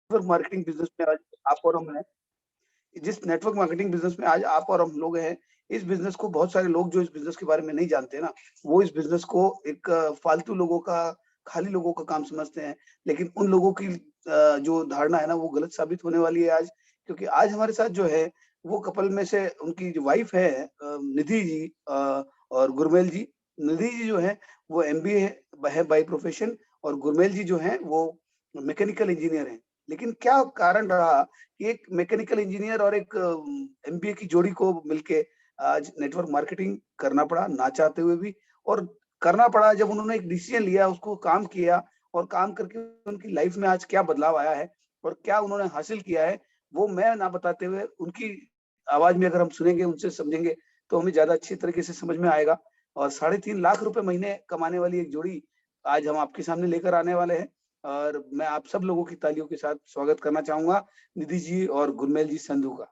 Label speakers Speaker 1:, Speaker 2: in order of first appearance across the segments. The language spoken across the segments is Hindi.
Speaker 1: नेटवर्क मार्केटिंग बिज़नेस में आज आप और हम हैं। जिस नेटवर्क मार्केटिंग बिज़नेस में आज आप और हम लोग हैं, इस बिज़नेस को बहुत सारे लोग जो इस बिज़नेस के बारे में नहीं जानते ना, वो इस बिज़नेस को एक फालतू लोगों का, खाली लोगों का काम समझते हैं। लेकिन उन लोगों की जो धारणा है ना, वो गलत साबित होने वाली है आज, क्योंकि आज हमारे साथ जो है, वो कपल में से उनकी जो वाइफ़ है निधि जी और गुरमेल जी। निधि जी जो हैं, वो एमबीए है बाय प्रोफ़ेशन और गुरमेल जी जो हैं, वो मैकेनिकल इंजीनियर हैं। लेकिन क्या कारण रहा कि एक मैकेनिकल इंजीनियर और एक एमबीए की जोड़ी को मिलके आज नेटवर्क मार्केटिंग करना पड़ा, ना चाहते हुए भी और करना पड़ा जब उन्होंने एक डिसीज़न लिया, उसको काम किया और काम करके उनकी लाइफ़ में आज क्या बदलाव आया है और क्या उन्होंने हासिल किया है, वो मैं ना बताते हुए उनकी आवाज़ में अगर हम सुनेंगे, उनसे समझेंगे, तो हमें ज़्यादा अच्छी तरीके से समझ में आएगा और साढ़े 3 लाख रुपए महीने कमाने वाली एक जोड़ी आज हम आपके सामने लेकर आने वाले हैं और मैं आप सब लोगों की तालियों के साथ स्वागत करना चाहूँगा निधि जी और गुरमेल जी संधू का।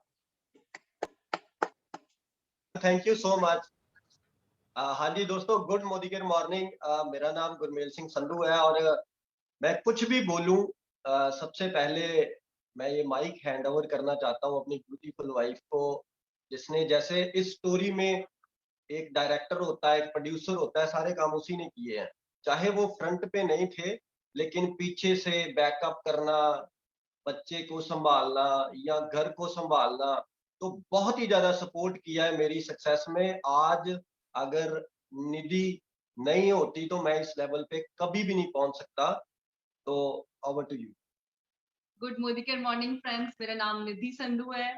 Speaker 2: Thank you so much. हाँ जी दोस्तों, गुड मोदिगर मॉर्निंग। मेरा नाम गुरमेल सिंह संधू है और मैं कुछ भी बोलूं, सबसे पहले मैं ये माइक हैंड ओवर करना चाहता हूं अपनी ब्यूटीफुल वाइफ को, जिसने जैसे इस स्टोरी में एक डायरेक्टर होता है, एक प्रोड्यूसर होता है, सारे काम उसी ने किए हैं। चाहे वो फ्रंट पे नहीं थे, लेकिन पीछे से बैकअप करना, बच्चे को संभालना या घर को संभालना, तो बहुत ही ज्यादा सपोर्ट किया है मेरी सक्सेस में। आज अगर निधि नहीं होती तो मैं इस लेवल पे कभी भी नहीं पहुंच सकता। तो ओवर टू यू।
Speaker 3: गुड मोदिकर मॉर्निंग फ्रेंड्स, मेरा नाम निधि संधू है।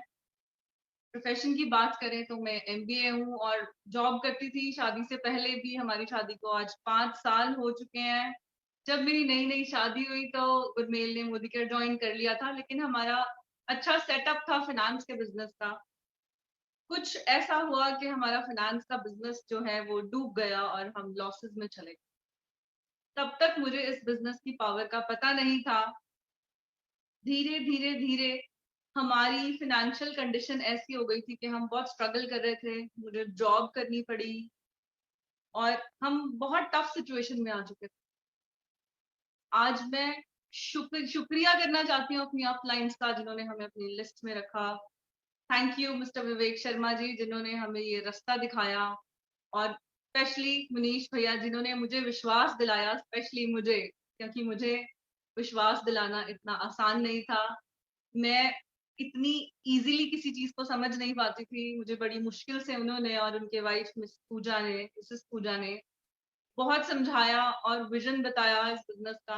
Speaker 3: प्रोफेशन की बात करें तो मैं एमबीए हूँ और जॉब करती थी शादी से पहले भी। हमारी शादी को आज 5 साल हो चुके हैं। जब मेरी नई नई शादी हुई तो गुरमेल ने मोदिकर ज्वाइन कर लिया था, लेकिन हमारा अच्छा सेटअप था फाइनेंस के बिजनेस का। कुछ ऐसा हुआ कि हमारा फाइनेंस का बिजनेस जो है वो डूब गया और हम लॉसेस में चले गए। तब तक मुझे इस बिजनेस की पावर का पता नहीं था। धीरे धीरे धीरे हमारी फाइनेंशियल कंडीशन ऐसी हो गई थी कि हम बहुत स्ट्रगल कर रहे थे, मुझे जॉब करनी पड़ी और हम बहुत टफ सिचुएशन में आ चुके थे। आज मैं शुक्रिया करना चाहती हूँ अपनी अपलाइंस का, जिन्होंने हमें अपनी लिस्ट में रखा। Thank you mister Vivek Sharma ji, जिन्होंने हमें ये रास्ता दिखाया, और स्पेशली मनीष भैया, जिन्होंने मुझे विश्वास दिलाया, स्पेशली मुझे, क्योंकि मुझे विश्वास दिलाना इतना आसान नहीं था। मैं इतनी इजीली किसी चीज को समझ नहीं पाती थी। मुझे बड़ी मुश्किल से उन्होंने और उनके वाइफ मिसेस पूजा ने बहुत समझाया और विजन बताया इस बिजनेस का।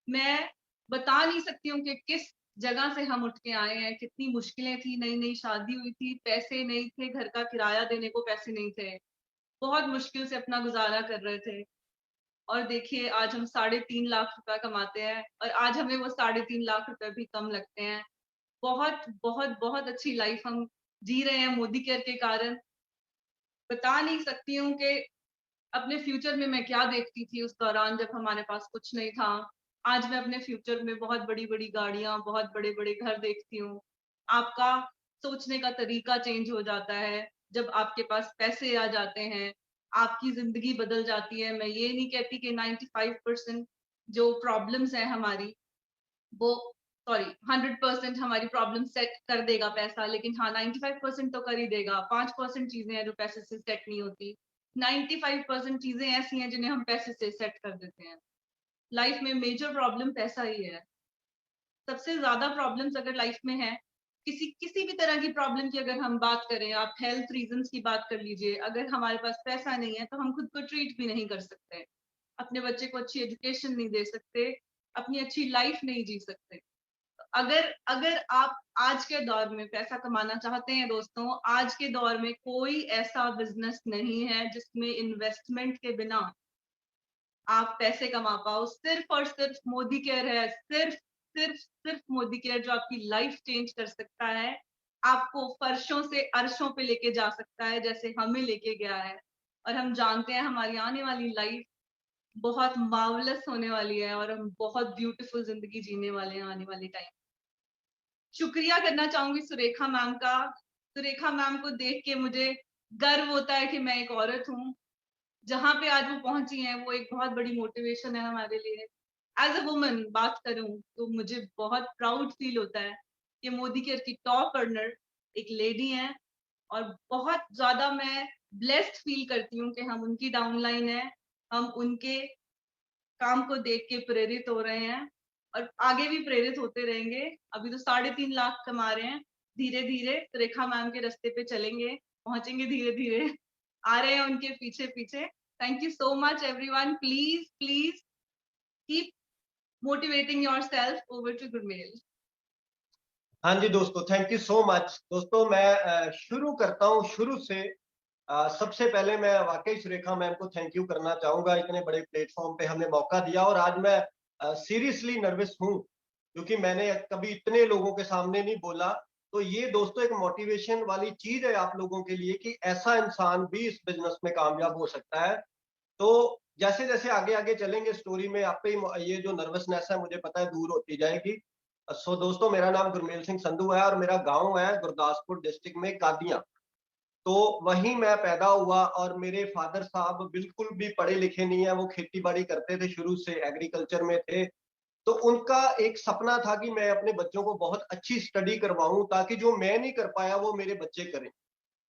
Speaker 3: मैं बता नहीं सकती हूँ कि किस जगह से हम उठ के आए हैं, कितनी मुश्किलें थी। नई नई शादी हुई थी, पैसे नहीं थे, घर का किराया देने को पैसे नहीं थे, बहुत मुश्किल से अपना गुजारा कर रहे थे। और देखिए आज हम 3.5 लाख रुपया कमाते हैं और आज हमें वो 3.5 लाख रुपए भी कम लगते हैं। बहुत बहुत बहुत अच्छी लाइफ हम जी रहे हैं मोदी केयर के कारण। बता नहीं सकती हूँ कि अपने फ्यूचर में मैं क्या देखती थी उस दौरान जब हमारे पास कुछ नहीं था। आज मैं अपने फ्यूचर में बहुत बड़ी बड़ी गाड़ियां, बहुत बड़े बड़े घर देखती हूँ। आपका सोचने का तरीका चेंज हो जाता है जब आपके पास पैसे आ जाते हैं। आपकी जिंदगी बदल जाती है। मैं ये नहीं कहती कि 95% जो प्रॉब्लम्स है हमारी, वो, सॉरी, 100% हमारी प्रॉब्लम सेट कर देगा पैसा, लेकिन हाँ 95% तो कर ही देगा। 5% चीजें हैं जो पैसे से सेट नहीं होती। 95% चीजें ऐसी हैं जिन्हें हम पैसे से सेट कर देते हैं। लाइफ में मेजर प्रॉब्लम पैसा ही है। सबसे ज्यादा प्रॉब्लम्स अगर लाइफ में है, किसी किसी भी तरह की प्रॉब्लम की अगर हम बात करें, आप हेल्थ रीजंस की बात कर लीजिए, अगर हमारे पास पैसा नहीं है तो हम खुद को ट्रीट भी नहीं कर सकते, अपने बच्चे को अच्छी एजुकेशन नहीं दे सकते, अपनी अच्छी लाइफ नहीं जी सकते। अगर अगर आप आज के दौर में पैसा कमाना चाहते हैं दोस्तों, आज के दौर में कोई ऐसा बिजनेस नहीं है जिसमें इन्वेस्टमेंट के बिना आप पैसे कमा पाओ। सिर्फ और सिर्फ मोदी केयर है। सिर्फ सिर्फ सिर्फ मोदी केयर जो आपकी लाइफ चेंज कर सकता है, आपको फर्शों से अर्शों पे लेके जा सकता है जैसे हमें लेके गया है। और हम जानते हैं हमारी आने वाली लाइफ बहुत मार्वलस होने वाली है और हम बहुत ब्यूटीफुल जिंदगी जीने वाले हैं आने वाले टाइम। शुक्रिया करना चाहूंगी सुरेखा मैम का। सुरेखा मैम को देख के मुझे गर्व होता है कि मैं एक औरत हूँ। जहाँ पे आज वो पहुंची हैं वो एक बहुत बड़ी मोटिवेशन है हमारे लिए। एज अ वुमन बात करूं तो मुझे बहुत प्राउड फील होता है कि मोदी केयर की टॉप अर्नर एक लेडी है, और बहुत ज्यादा मैं ब्लेस्ड फील करती हूँ कि हम उनकी डाउनलाइन है, हम उनके काम को देख के प्रेरित हो रहे हैं और आगे भी प्रेरित होते रहेंगे। अभी तो 3.5 लाख कमा रहे हैं, धीरे धीरे रेखा मैम के रास्ते पे चलेंगे, पहुंचेंगे धीरे धीरे, आ रहे हैं उनके पीछे पीछे। Thank you so much everyone, please please keep motivating yourself. Over to Gurmel.
Speaker 2: हाँ जी दोस्तों, थैंक यू सो मच। दोस्तों मैं शुरू करता हूँ शुरू से। सबसे पहले मैं वाकई सुरेखा मैम को थैंक यू करना चाहूंगा, इतने बड़े प्लेटफॉर्म पे हमें मौका दिया। और आज मैं सीरियसली नर्वस हूँ क्योंकि मैंने कभी इतने लोगों के सामने नहीं बोला। तो ये दोस्तों एक मोटिवेशन वाली चीज है आप लोगों के लिए कि ऐसा इंसान भी इस बिजनेस में कामयाब हो सकता है। तो जैसे जैसे आगे आगे चलेंगे स्टोरी में, आप पे ये जो नर्वसनेस है मुझे पता है दूर होती जाएगी। सो दोस्तों, मेरा नाम गुरमेल सिंह संधू है और मेरा गांव है गुरदासपुर डिस्ट्रिक्ट में कादियां। तो वहीं मैं पैदा हुआ और मेरे फादर साहब बिल्कुल भी पढ़े लिखे नहीं है, वो खेती बाड़ी करते थे, शुरू से एग्रीकल्चर में थे। तो उनका एक सपना था कि मैं अपने बच्चों को बहुत अच्छी स्टडी करवाऊं ताकि जो मैं नहीं कर पाया वो मेरे बच्चे करें।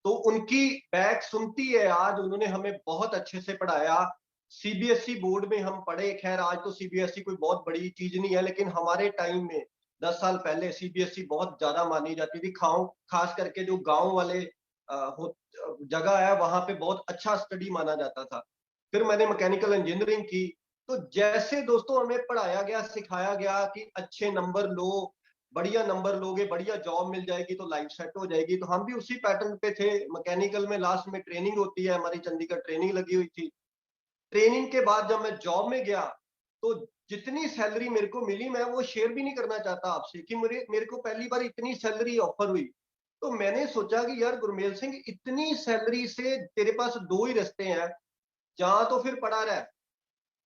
Speaker 2: तो उनकी बैक सुनती है आज, उन्होंने हमें बहुत अच्छे से पढ़ाया। सीबीएसई बोर्ड में हम पढ़े, खैर आज तो सीबीएसई कोई बहुत बड़ी चीज नहीं है, लेकिन हमारे टाइम में 10 साल पहले सीबीएसई बहुत ज्यादा मानी जाती थी। खास करके जो गांव वाले जगह है वहां पे बहुत अच्छा स्टडी माना जाता था। फिर मैंने मैकेनिकल इंजीनियरिंग की। तो जैसे दोस्तों हमें पढ़ाया गया, सिखाया गया कि अच्छे नंबर लो, बढ़िया नंबर लोगे बढ़िया जॉब मिल जाएगी तो लाइफ सेट हो जाएगी, तो हम भी उसी पैटर्न पे थे। मैकेनिकल में लास्ट में ट्रेनिंग होती है, हमारी चंडीगढ़ ट्रेनिंग लगी हुई थी। ट्रेनिंग के बाद जब मैं जॉब में गया तो जितनी सैलरी मेरे को मिली, मैं वो शेयर भी नहीं करना चाहता आपसे कि मेरे मेरे को पहली बार इतनी सैलरी ऑफर हुई। तो मैंने सोचा कि यार गुरमेल सिंह, इतनी सैलरी से तेरे पास दो ही रास्ते हैं, जहां तो फिर पड़ा रह,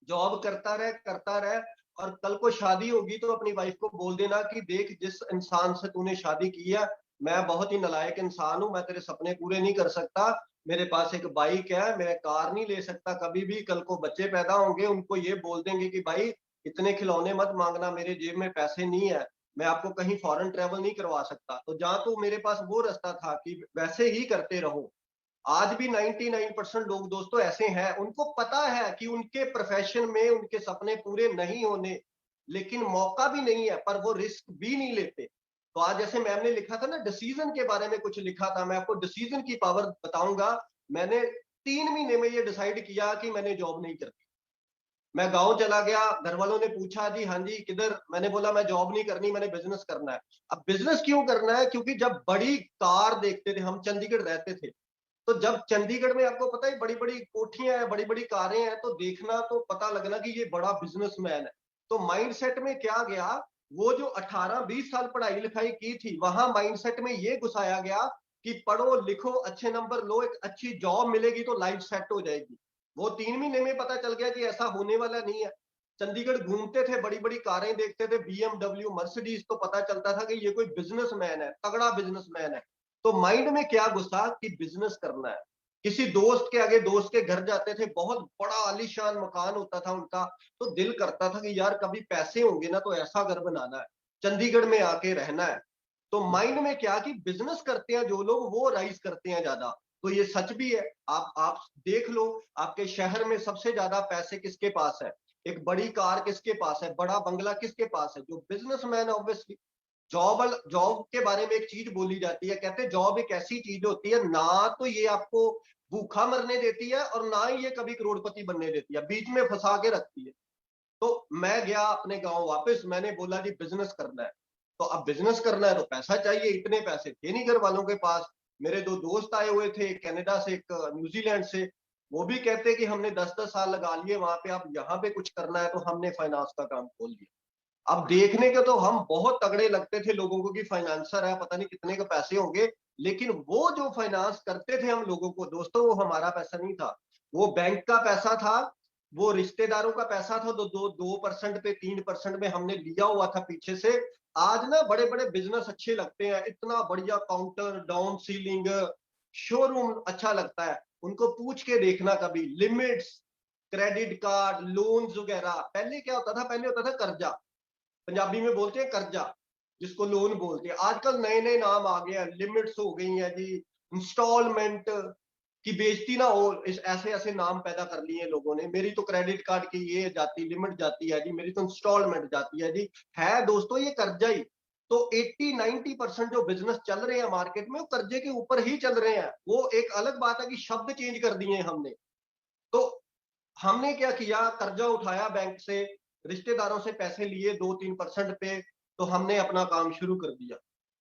Speaker 2: जॉब करता रह, और कल को शादी होगी तो अपनी वाइफ को बोल देना कि देख, जिस इंसान से तूने शादी की है मैं बहुत ही नालायक इंसान हूं, मैं तेरे सपने पूरे नहीं कर सकता। मेरे पास एक बाइक है, मैं कार नहीं ले सकता कभी भी। कल को बच्चे पैदा होंगे, उनको ये बोल देंगे कि भाई इतने खिलौने मत मांगना, मेरे जेब में पैसे नहीं है, मैं आपको कहीं फॉरेन ट्रेवल नहीं करवा सकता। तो जहां तो मेरे पास वो रास्ता था कि वैसे ही करते रहो। आज भी 99% लोग दोस्तों ऐसे हैं, उनको पता है कि उनके प्रोफेशन में उनके सपने पूरे नहीं होने, लेकिन मौका भी नहीं है, पर वो रिस्क भी नहीं लेते। तो आज जैसे मैम ने लिखा था ना, डिसीजन के बारे में कुछ लिखा था, मैं आपको डिसीजन की पावर बताऊंगा। मैंने 3 महीने में ये डिसाइड किया कि मैंने जॉब नहीं करनी। मैं गांव चला गया, घर वालों ने पूछा जी हाँ जी किधर, मैंने बोला मैं जॉब नहीं करनी, मैंने बिजनेस करना है। अब बिजनेस क्यों करना है? क्योंकि जब बड़ी कार देखते थे, हम चंडीगढ़ रहते थे, तो जब चंडीगढ़ में आपको पता है बड़ी बड़ी कोठियां हैं, बड़ी बड़ी कारें हैं, तो देखना तो पता लगना कि ये बड़ा बिजनेसमैन है। तो माइंडसेट में क्या गया, वो जो 18-20 साल पढ़ाई लिखाई की थी, वहां माइंडसेट में ये घुसाया गया कि पढ़ो लिखो अच्छे नंबर लो, एक अच्छी जॉब मिलेगी तो लाइफ सेट हो जाएगी। वो 3 महीने में पता चल गया कि ऐसा होने वाला नहीं है। चंडीगढ़ घूमते थे, बड़ी बड़ी कारें देखते थे, बीएमडब्ल्यू मर्सिडीज, तो पता चलता था कि ये कोई बिजनेसमैन है, तगड़ा बिजनेसमैन है। तो माइंड में क्या घुसा कि बिजनेस करना है। किसी दोस्त के आगे, दोस्त के घर जाते थे, बहुत बड़ा आलीशान मकान होता था उनका, तो दिल करता था कि यार कभी पैसे होंगे ना तो ऐसा घर बनाना है, चंडीगढ़ में आके रहना है। तो माइंड में क्या कि बिजनेस करते हैं जो लोग वो राइज करते हैं ज्यादा। तो ये सच भी है, आप देख लो, आपके शहर में सबसे ज्यादा पैसे किसके पास है, एक बड़ी कार किसके पास है, बड़ा बंगला किसके पास है? जो बिजनेसमैन ऑब्वियसली। जॉब जॉब के बारे में एक चीज बोली जाती है, कहते हैं जॉब एक ऐसी चीज होती है, ना तो ये आपको भूखा मरने देती है और ना ही ये कभी करोड़पति बनने देती है, बीच में फंसा के रखती है। तो मैं गया अपने गांव वापस, मैंने बोला जी बिजनेस करना है। तो अब बिजनेस करना है तो पैसा चाहिए, इतने पैसे थे नहीं घर वालों के पास। मेरे दो दोस्त आए हुए थे, एक कनाडा से, एक न्यूजीलैंड से। वो भी कहते कि हमने 10-10 साल लगा लिए वहां पे, अब यहाँ पे कुछ करना है, तो हमने फाइनेंस का काम खोल दिया। अब देखने के तो हम बहुत तगड़े लगते थे लोगों को कि फाइनेंसर है, पता नहीं कितने के पैसे होंगे, लेकिन वो जो फाइनेंस करते थे हम लोगों को दोस्तों, वो हमारा पैसा नहीं था, वो बैंक का पैसा था, वो रिश्तेदारों का पैसा था। 2% पे 3% में हमने लिया हुआ था पीछे से। आज ना बड़े बड़े बिजनेस अच्छे लगते हैं, इतना बढ़िया काउंटर, डाउन सीलिंग, शोरूम अच्छा लगता है, उनको पूछ के देखना कभी लिमिट्स, क्रेडिट कार्ड, लोन्स वगैरह। पहले क्या होता था, पहले होता था कर्जा, पंजाबी में बोलते हैं कर्जा, जिसको लोन बोलते हैं। आजकल नए नए नाम आ गए हैं, लिमिट्स हो गई हैं जी, इंस्टॉलमेंट की बेइज्जती ना हो, इस ऐसे ऐसे नाम पैदा कर लिए हैं लोगों ने। मेरी तो क्रेडिट कार्ड की ये जाती लिमिट जाती है जी, मेरी तो इंस्टॉलमेंट जाती है जी। है दोस्तों ये कर्जा ही। तो 80-90% जो बिजनेस चल रहे हैं मार्केट में वो कर्जे के ऊपर ही चल रहे हैं। वो एक अलग बात है कि शब्द चेंज कर दिए हमने। तो हमने क्या किया, कर्जा उठाया बैंक से, रिश्तेदारों से पैसे लिए 2-3% पे, तो हमने अपना काम शुरू कर दिया।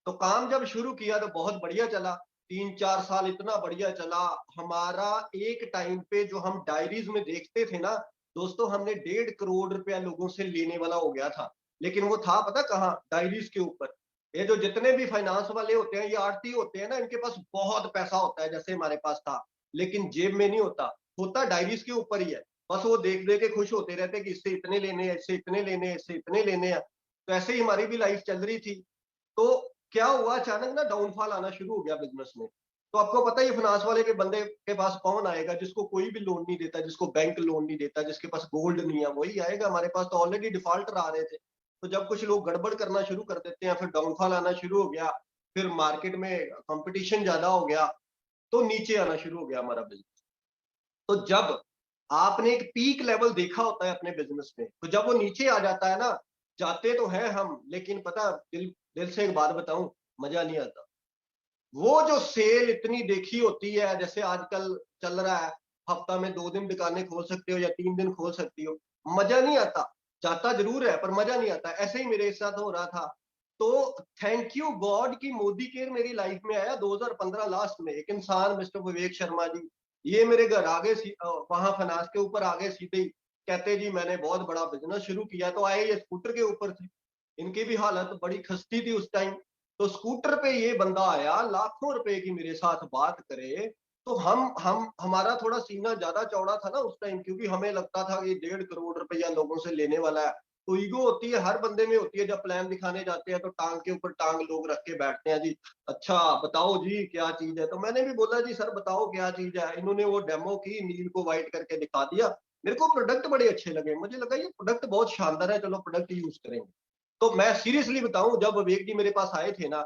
Speaker 2: तो काम जब शुरू किया तो बहुत बढ़िया चला, 3-4 साल इतना बढ़िया चला हमारा। एक टाइम पे जो हम डायरीज में देखते थे ना दोस्तों, हमने 1.5 करोड़ रुपया लोगों से लेने वाला हो गया था। लेकिन वो था पता कहाँ, डायरीज के ऊपर। ये जो जितने भी फाइनेंस वाले होते हैं, ये आड़ती होते हैं ना, इनके पास बहुत पैसा होता है जैसे हमारे पास था, लेकिन जेब में नहीं होता, होता डायरीज के ऊपर ही है। बस वो देख दे के खुश होते रहते कि इससे इतने लेने हैं, इससे इतने लेने हैं, इससे इतने लेने हैं। तो ऐसे ही हमारी भी लाइफ चल रही थी। तो क्या हुआ, अचानक ना डाउनफॉल आना शुरू हो गया बिजनेस में। तो आपको पता ही, फाइनेंस वाले के बंदे के पास कौन आएगा, जिसको कोई भी लोन नहीं देता, जिसको बैंक लोन नहीं देता, जिसके पास गोल्ड नहीं है, वही आएगा। हमारे पास तो ऑलरेडी डिफॉल्टर आ रहे थे। तो जब कुछ लोग गड़बड़ करना शुरू कर देते हैं, फिर डाउनफॉल आना शुरू हो गया, फिर मार्केट में कंपटीशन ज्यादा हो गया, तो नीचे आना शुरू हो गया हमारा बिजनेस। तो जब आपने एक पीक लेवल देखा होता है अपने बिजनेस में, तो जब वो नीचे आ जाता है ना, जाते तो हैं हम, लेकिन पता दिल दिल से एक बात बताऊं, मजा नहीं आता। वो जो सेल इतनी देखी होती है, जैसे आजकल चल रहा है, हफ्ता में 2 दिन दुकानें खोल सकते हो या 3 दिन खोल सकती हो, मजा नहीं आता। जाता जरूर है पर मजा नहीं आता। ऐसे ही मेरे साथ हो रहा था। तो थैंक यू गॉड की मोदी केयर मेरी लाइफ में आया 2015 लास्ट में। एक इंसान मिस्टर विवेक शर्मा जी, ये मेरे घर आ गए, वहां फाइनेंस के ऊपर आ गए सीधे ही, कहते जी मैंने बहुत बड़ा बिजनेस शुरू किया। तो आए ये स्कूटर के ऊपर थे, इनकी भी हालत बड़ी खस्ती थी उस टाइम। तो स्कूटर पे ये बंदा आया, लाखों रुपए की मेरे साथ बात करे। तो हम हमारा थोड़ा सीना ज्यादा चौड़ा था ना उस टाइम, क्योंकि हमें लगता था कि 1.5 करोड़ रुपया लोगों से लेने वाला है। तो ईगो होती है, हर बंदे में होती है। जब प्लान दिखाने जाते हैं तो टांग के ऊपर टांग लोग रख के बैठते हैं जी, अच्छा बताओ जी क्या चीज है। तो मैंने भी बोला जी सर बताओ क्या चीज है। इन्होंने वो डेमो की, नील को वाइट करके दिखा दिया। मेरे को प्रोडक्ट बड़े अच्छे लगे, मुझे लगा ये प्रोडक्ट बहुत शानदार है, चलो प्रोडक्ट यूज करेंगे। तो मैं सीरियसली बताऊं, जब विवेक जी मेरे पास आए थे ना,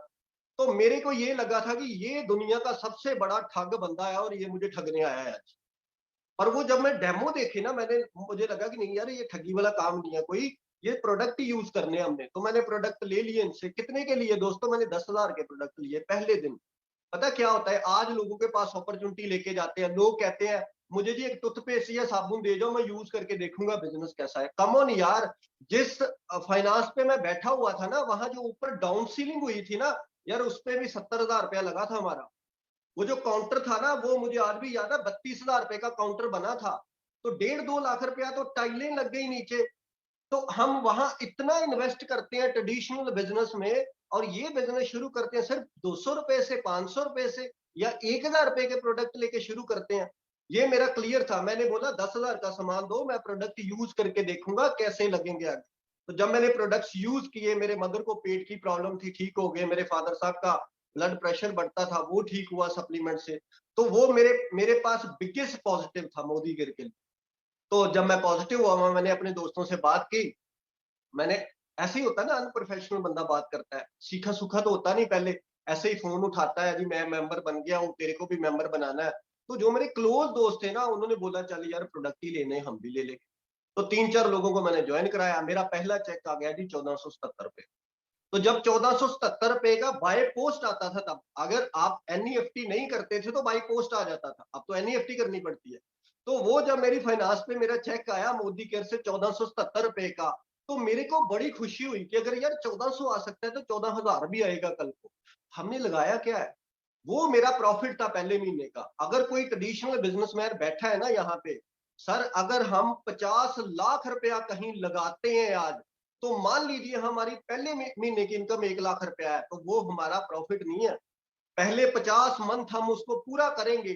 Speaker 2: तो मेरे को ये लगा था कि ये दुनिया का सबसे बड़ा ठग बंदा है और ये मुझे ठगने आया है आज। और वो जब मैं डेमो देखे ना, मुझे लगा कि नहीं यार ये ठगी वाला काम नहीं है कोई, ये प्रोडक्ट ही यूज करने हमने। तो मैंने प्रोडक्ट ले लिए इनसे। कितने के लिए दोस्तों, मैंने 10,000 के प्रोडक्ट लिए पहले दिन। पता क्या होता है, आज लोगों के पास अपॉर्चुनिटी लेके जाते हैं, लोग कहते हैं मुझे जी एक टूथपेस्ट या साबुन दे जाओ, मैं यूज करके देखूंगा बिजनेस कैसा है। कम ऑन यार, जिस फाइनेंस पे मैं बैठा हुआ था ना, वहां जो ऊपर डाउन सीलिंग हुई थी ना यार, उस पे भी 70,000 रुपया लगा था हमारा। वो जो काउंटर था ना, वो मुझे आज भी याद है, 32,000 रुपए का काउंटर बना था। तो 1.5-2 लाख रुपया तो टाइलें लग गई नीचे। तो हम वहां इतना इन्वेस्ट करते हैं ट्रेडिशनल बिजनेस में, और ये बिजनेस शुरू करते हैं सिर्फ 200 रुपए से, 500 रुपए से, या 1,000 रुपए के प्रोडक्ट लेके शुरू करते हैं। ये मेरा क्लियर था, मैंने बोला 10,000 का सामान दो, मैं प्रोडक्ट यूज करके देखूंगा कैसे लगेंगे आगे। तो जब मैंने प्रोडक्ट्स यूज किए, मेरे मदर को पेट की प्रॉब्लम थी, ठीक हो गए। मेरे फादर साहब का ब्लड प्रेशर बढ़ता था, वो ठीक हुआ सप्लीमेंट से। तो वो मेरे मेरे पास बिगेस्ट पॉजिटिव था मोदी गिर के लिए। तो जब मैं पॉजिटिव हुआ, मैंने अपने दोस्तों से बात की। मैंने, ऐसे ही होता है ना, अनप्रोफेशनल बंदा बात करता है, सीखा सूखा तो होता नहीं पहले। ऐसे ही फोन उठाता है जी मैं मेंबर बन गया हूँ, तेरे को भी मेंबर बनाना है। तो जो मेरे क्लोज दोस्त थे ना, उन्होंने बोला चल यार प्रोडक्ट ही लेने, हम भी ले लेंगे। तो 3-4 लोगों को मैंने ज्वाइन कराया। मेरा पहला चेक आ गया जी 1477 रुपए। तो जब 1477 रुपए का बाय पोस्ट आता था, तब अगर आप एनईएफटी नहीं करते थे तो बाय पोस्ट आ जाता था, अब तो एनईएफटी करनी पड़ती है। तो वो जब मेरी फाइनेंस पे मेरा चेक आया मोदी केयर से 1477 रुपए का, तो मेरे को बड़ी खुशी हुई कि अगर यार 1400 आ सकता है तो 14,000 भी आएगा कल को। हमने लगाया क्या है, वो मेरा प्रॉफिट था पहले महीने का। अगर कोई ट्रेडिशनल बिजनेसमैन बैठा है ना यहाँ पे, सर अगर हम 50 लाख रुपया कहीं लगाते हैं आज, तो मान लीजिए हमारी पहले महीने की इनकम 1 लाख रुपया है, तो वो हमारा प्रॉफिट नहीं है। पहले 50 मंथ हम उसको पूरा करेंगे,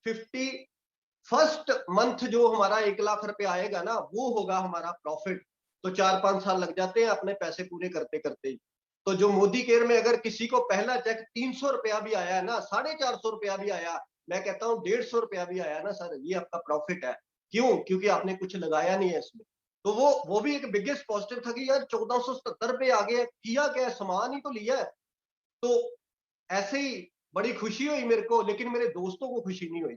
Speaker 2: 51st मंथ जो हमारा 1 लाख रुपया आएगा ना, वो होगा हमारा प्रॉफिट। तो 4-5 साल लग जाते हैं अपने पैसे पूरे करते करते ही। तो जो मोदी केयर में अगर किसी को पहला चेक 300 रुपया भी आया है ना, 450 रुपया भी आया, मैं कहता हूँ 150 रुपया भी आया ना सर, ये आपका प्रॉफिट है। क्यों? क्योंकि आपने कुछ लगाया नहीं है इसमें। तो वो भी एक बिगेस्ट पॉजिटिव था कि यार 1477 पे आ गए, किया क्या है, सामान ही तो लिया है। तो ऐसे ही बड़ी खुशी हुई मेरे को, लेकिन मेरे दोस्तों को खुशी नहीं हुई।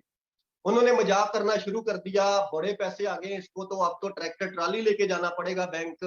Speaker 2: उन्होंने मजाक करना शुरू कर दिया, बड़े पैसे आ गए इसको, तो अब तो ट्रैक्टर ट्राली लेके जाना पड़ेगा बैंक।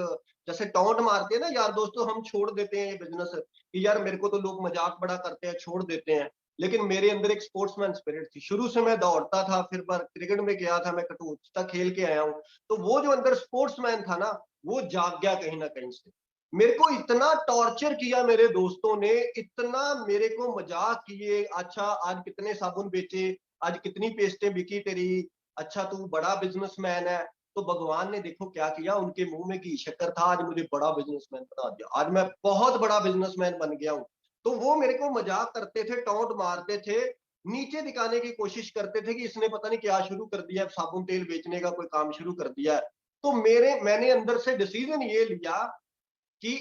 Speaker 2: जैसे टॉन्ट मारते हैं ना यार दोस्तों, हम छोड़ देते हैं ये बिजनेस कि यार मेरे को तो लोग मजाक बड़ा करते हैं, छोड़ देते हैं। लेकिन मेरे अंदर एक स्पोर्ट्समैन स्पिरिट थी, शुरू से मैं दौड़ता था, फिर बार क्रिकेट में गया था, मैं कटुआ खेल के आया हूँ। तो वो जो अंदर स्पोर्ट्समैन था ना, वो जाग गया कहीं ना कहीं से। मेरे को इतना टॉर्चर किया मेरे दोस्तों ने, इतना मेरे को मजाक किए, अच्छा आज कितने साबुन बेचे, आज कितनी पेस्टें बिकी तेरी, अच्छा तू बड़ा बिजनेसमैन है। तो भगवान ने देखो क्या किया, उनके मुंह में घी शक्कर था, आज मुझे बड़ा बिजनेसमैन बना दिया, आज मैं बहुत बड़ा बिजनेसमैन बन गया हूँ। तो वो मेरे को मजाक करते थे, टॉन्ट मारते थे, नीचे दिखाने की कोशिश करते थे कि इसने पता नहीं क्या शुरू कर दिया, साबुन तेल बेचने का कोई काम शुरू कर दिया है। तो मैंने अंदर से डिसीजन ये लिया कि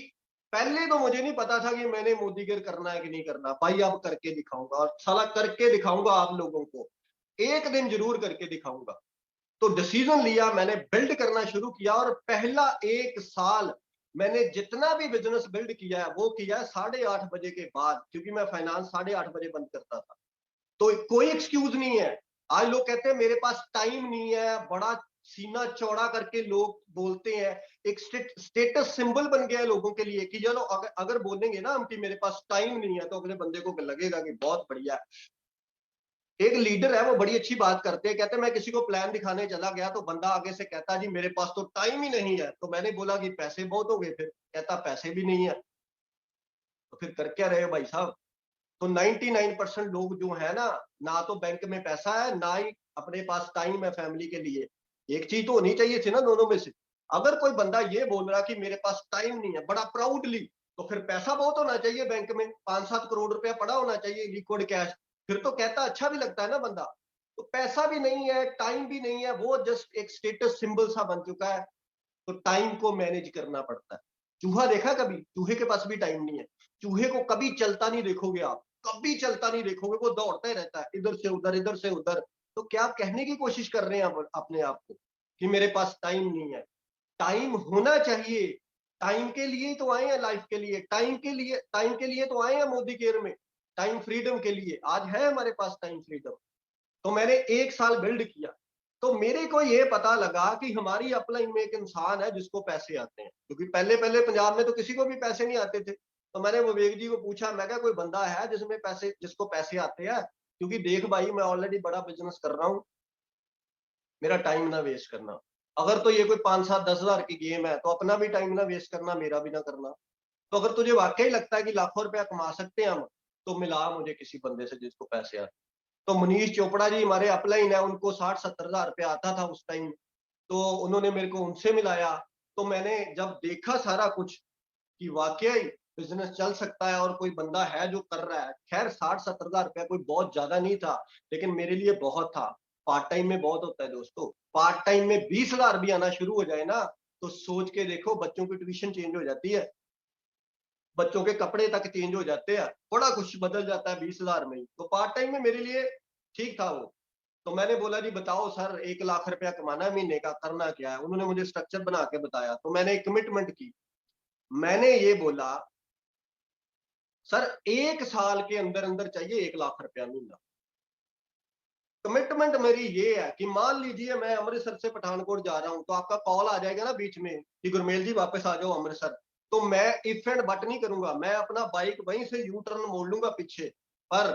Speaker 2: पहले तो मुझे नहीं पता था कि मैंने मोदीगिर करना है कि नहीं करना, भाई अब करके दिखाऊंगा, और साला करके दिखाऊंगा आप लोगों को, एक दिन जरूर करके दिखाऊंगा। तो डिसीजन लिया, मैंने बिल्ड करना शुरू किया, और पहला 1 साल मैंने जितना भी बिजनेस बिल्ड किया है वो किया है 8:30 बजे के बाद, क्योंकि मैं फाइनेंस 8:30 बजे बंद करता था। तो कोई एक्सक्यूज नहीं है। आज लोग कहते हैं मेरे पास टाइम नहीं है, बड़ा सीना चौड़ा करके लोग बोलते हैं, एक स्टेटस सिंबल बन गया है लोगों के लिए कि चलो अगर बोलेंगे ना हम कि मेरे पास टाइम नहीं है, तो अगले बंदे को लगेगा कि बहुत बढ़िया है। एक लीडर है, वो बड़ी अच्छी बात करते हैं, कहते हैं मैं किसी को प्लान दिखाने चला गया तो बंदा आगे से कहता जी मेरे पास तो टाइम ही नहीं है। तो मैंने बोला कि पैसे बहुत हो गए, फिर कहता पैसे भी नहीं है। तो फिर कर क्या रहे हो भाई साहब? तो 99% लोग जो है ना तो बैंक में पैसा है, ना ही अपने पास टाइम है फैमिली के लिए। एक चीज तो होनी चाहिए थी ना दोनों में से। अगर कोई बंदा ये बोल रहा कि मेरे पास टाइम नहीं है बड़ा प्राउडली, तो फिर पैसा बहुत होना चाहिए बैंक में, 5-7 करोड़ रुपया पड़ा होना चाहिए लिक्विड कैश, फिर तो कहता अच्छा भी लगता है ना बंदा। तो पैसा भी नहीं है, टाइम भी नहीं है, वो जस्ट एक स्टेटस सिंबल सा बन चुका है। तो टाइम को मैनेज करना पड़ता है। चूहा देखा कभी? चूहे के पास भी टाइम नहीं है। चूहे को कभी चलता नहीं देखोगे आप, कभी चलता नहीं देखोगे, वो दौड़ता ही रहता है इधर से उधर, इधर से उधर। तो क्या आप कहने की कोशिश कर रहे हैं अपने आप को कि मेरे पास टाइम नहीं है? टाइम होना चाहिए। टाइम के लिए तो आए हैं लाइफ के लिए, टाइम के लिए तो आए हैं मोदी केयर में, टाइम फ्रीडम के लिए। आज है हमारे पास टाइम फ्रीडम। तो मैंने 1 साल बिल्ड किया। तो मेरे को ये पता लगा कि हमारी अपलाइन में एक इंसान है जिसको पैसे आते हैं, क्योंकि पहले पहले पंजाब में तो किसी को भी पैसे नहीं आते थे। तो मैंने विवेक जी को पूछा, मैं क्या कोई बंदा है जिसको पैसे आते हैं? क्योंकि देख भाई मैं ऑलरेडी बड़ा बिजनेस कर रहा हूँ, मेरा टाइम ना वेस्ट करना। अगर तो ये कोई 5-7-10 हजार की गेम है तो अपना भी टाइम ना वेस्ट करना, मेरा भी ना करना। तो अगर तुझे वाकई लगता है कि लाखों रुपया कमा सकते हैं हम, तो मिला मुझे किसी बंदे से जिसको पैसे आते। तो मनीष चोपड़ा जी हमारे अपलाइन है, उनको 60-70 हजार रुपया आता था उस टाइम। तो उन्होंने मेरे को उनसे मिलाया। तो मैंने जब देखा सारा कुछ कि वाकई बिजनेस चल सकता है और कोई बंदा है जो कर रहा है, खैर 60-70 हजार रुपया कोई बहुत ज्यादा नहीं था, लेकिन मेरे लिए बहुत था। पार्ट टाइम में बहुत होता है दोस्तों। पार्ट टाइम में 20 हजार भी आना शुरू हो जाए ना, तो सोच के देखो, बच्चों की ट्यूशन चेंज हो जाती है, बच्चों के कपड़े तक चेंज हो जाते हैं, बड़ा कुछ बदल जाता है 20 हजार में ही। तो पार्ट टाइम में मेरे लिए ठीक था वो। तो मैंने बोला जी बताओ सर, 1 लाख रुपया कमाना है महीने का, करना क्या है? उन्होंने मुझे स्ट्रक्चर बना के बताया। तो मैंने एक कमिटमेंट की। मैंने ये बोला सर 1 साल के अंदर अंदर चाहिए 1 लाख रुपया महीना। कमिटमेंट मेरी ये है कि मान लीजिए मैं अमृतसर से पठानकोट जा रहा हूं, तो आपका कॉल आ जाएगा ना बीच में कि गुरमेल जी वापस आ जाओ अमृतसर। तो मैं इफ एंड बट नहीं करूंगा, मैं अपना बाइक वहीं से यू टर्न मोड़ लूंगा पीछे। पर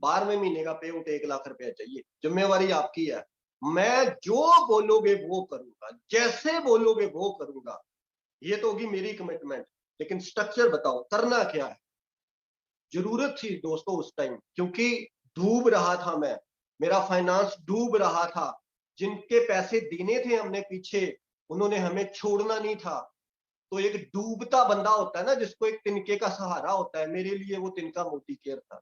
Speaker 2: 12वें महीने का पे आउट 1 लाख रुपया चाहिए, जिम्मेवारी आपकी है। मैं जो बोलोगे वो करूंगा, जैसे बोलोगे वो करूंगा। ये तो होगी मेरी कमिटमेंट। लेकिन स्ट्रक्चर बताओ करना क्या है? जरूरत थी दोस्तों उस टाइम, क्योंकि डूब रहा था मैं, मेरा फाइनेंस डूब रहा था। जिनके पैसे देने थे हमने पीछे, उन्होंने हमें छोड़ना नहीं था। तो एक डूबता बंदा होता है ना, जिसको एक तिनके का सहारा होता है, मेरे लिए वो तिनका मोदी केयर था।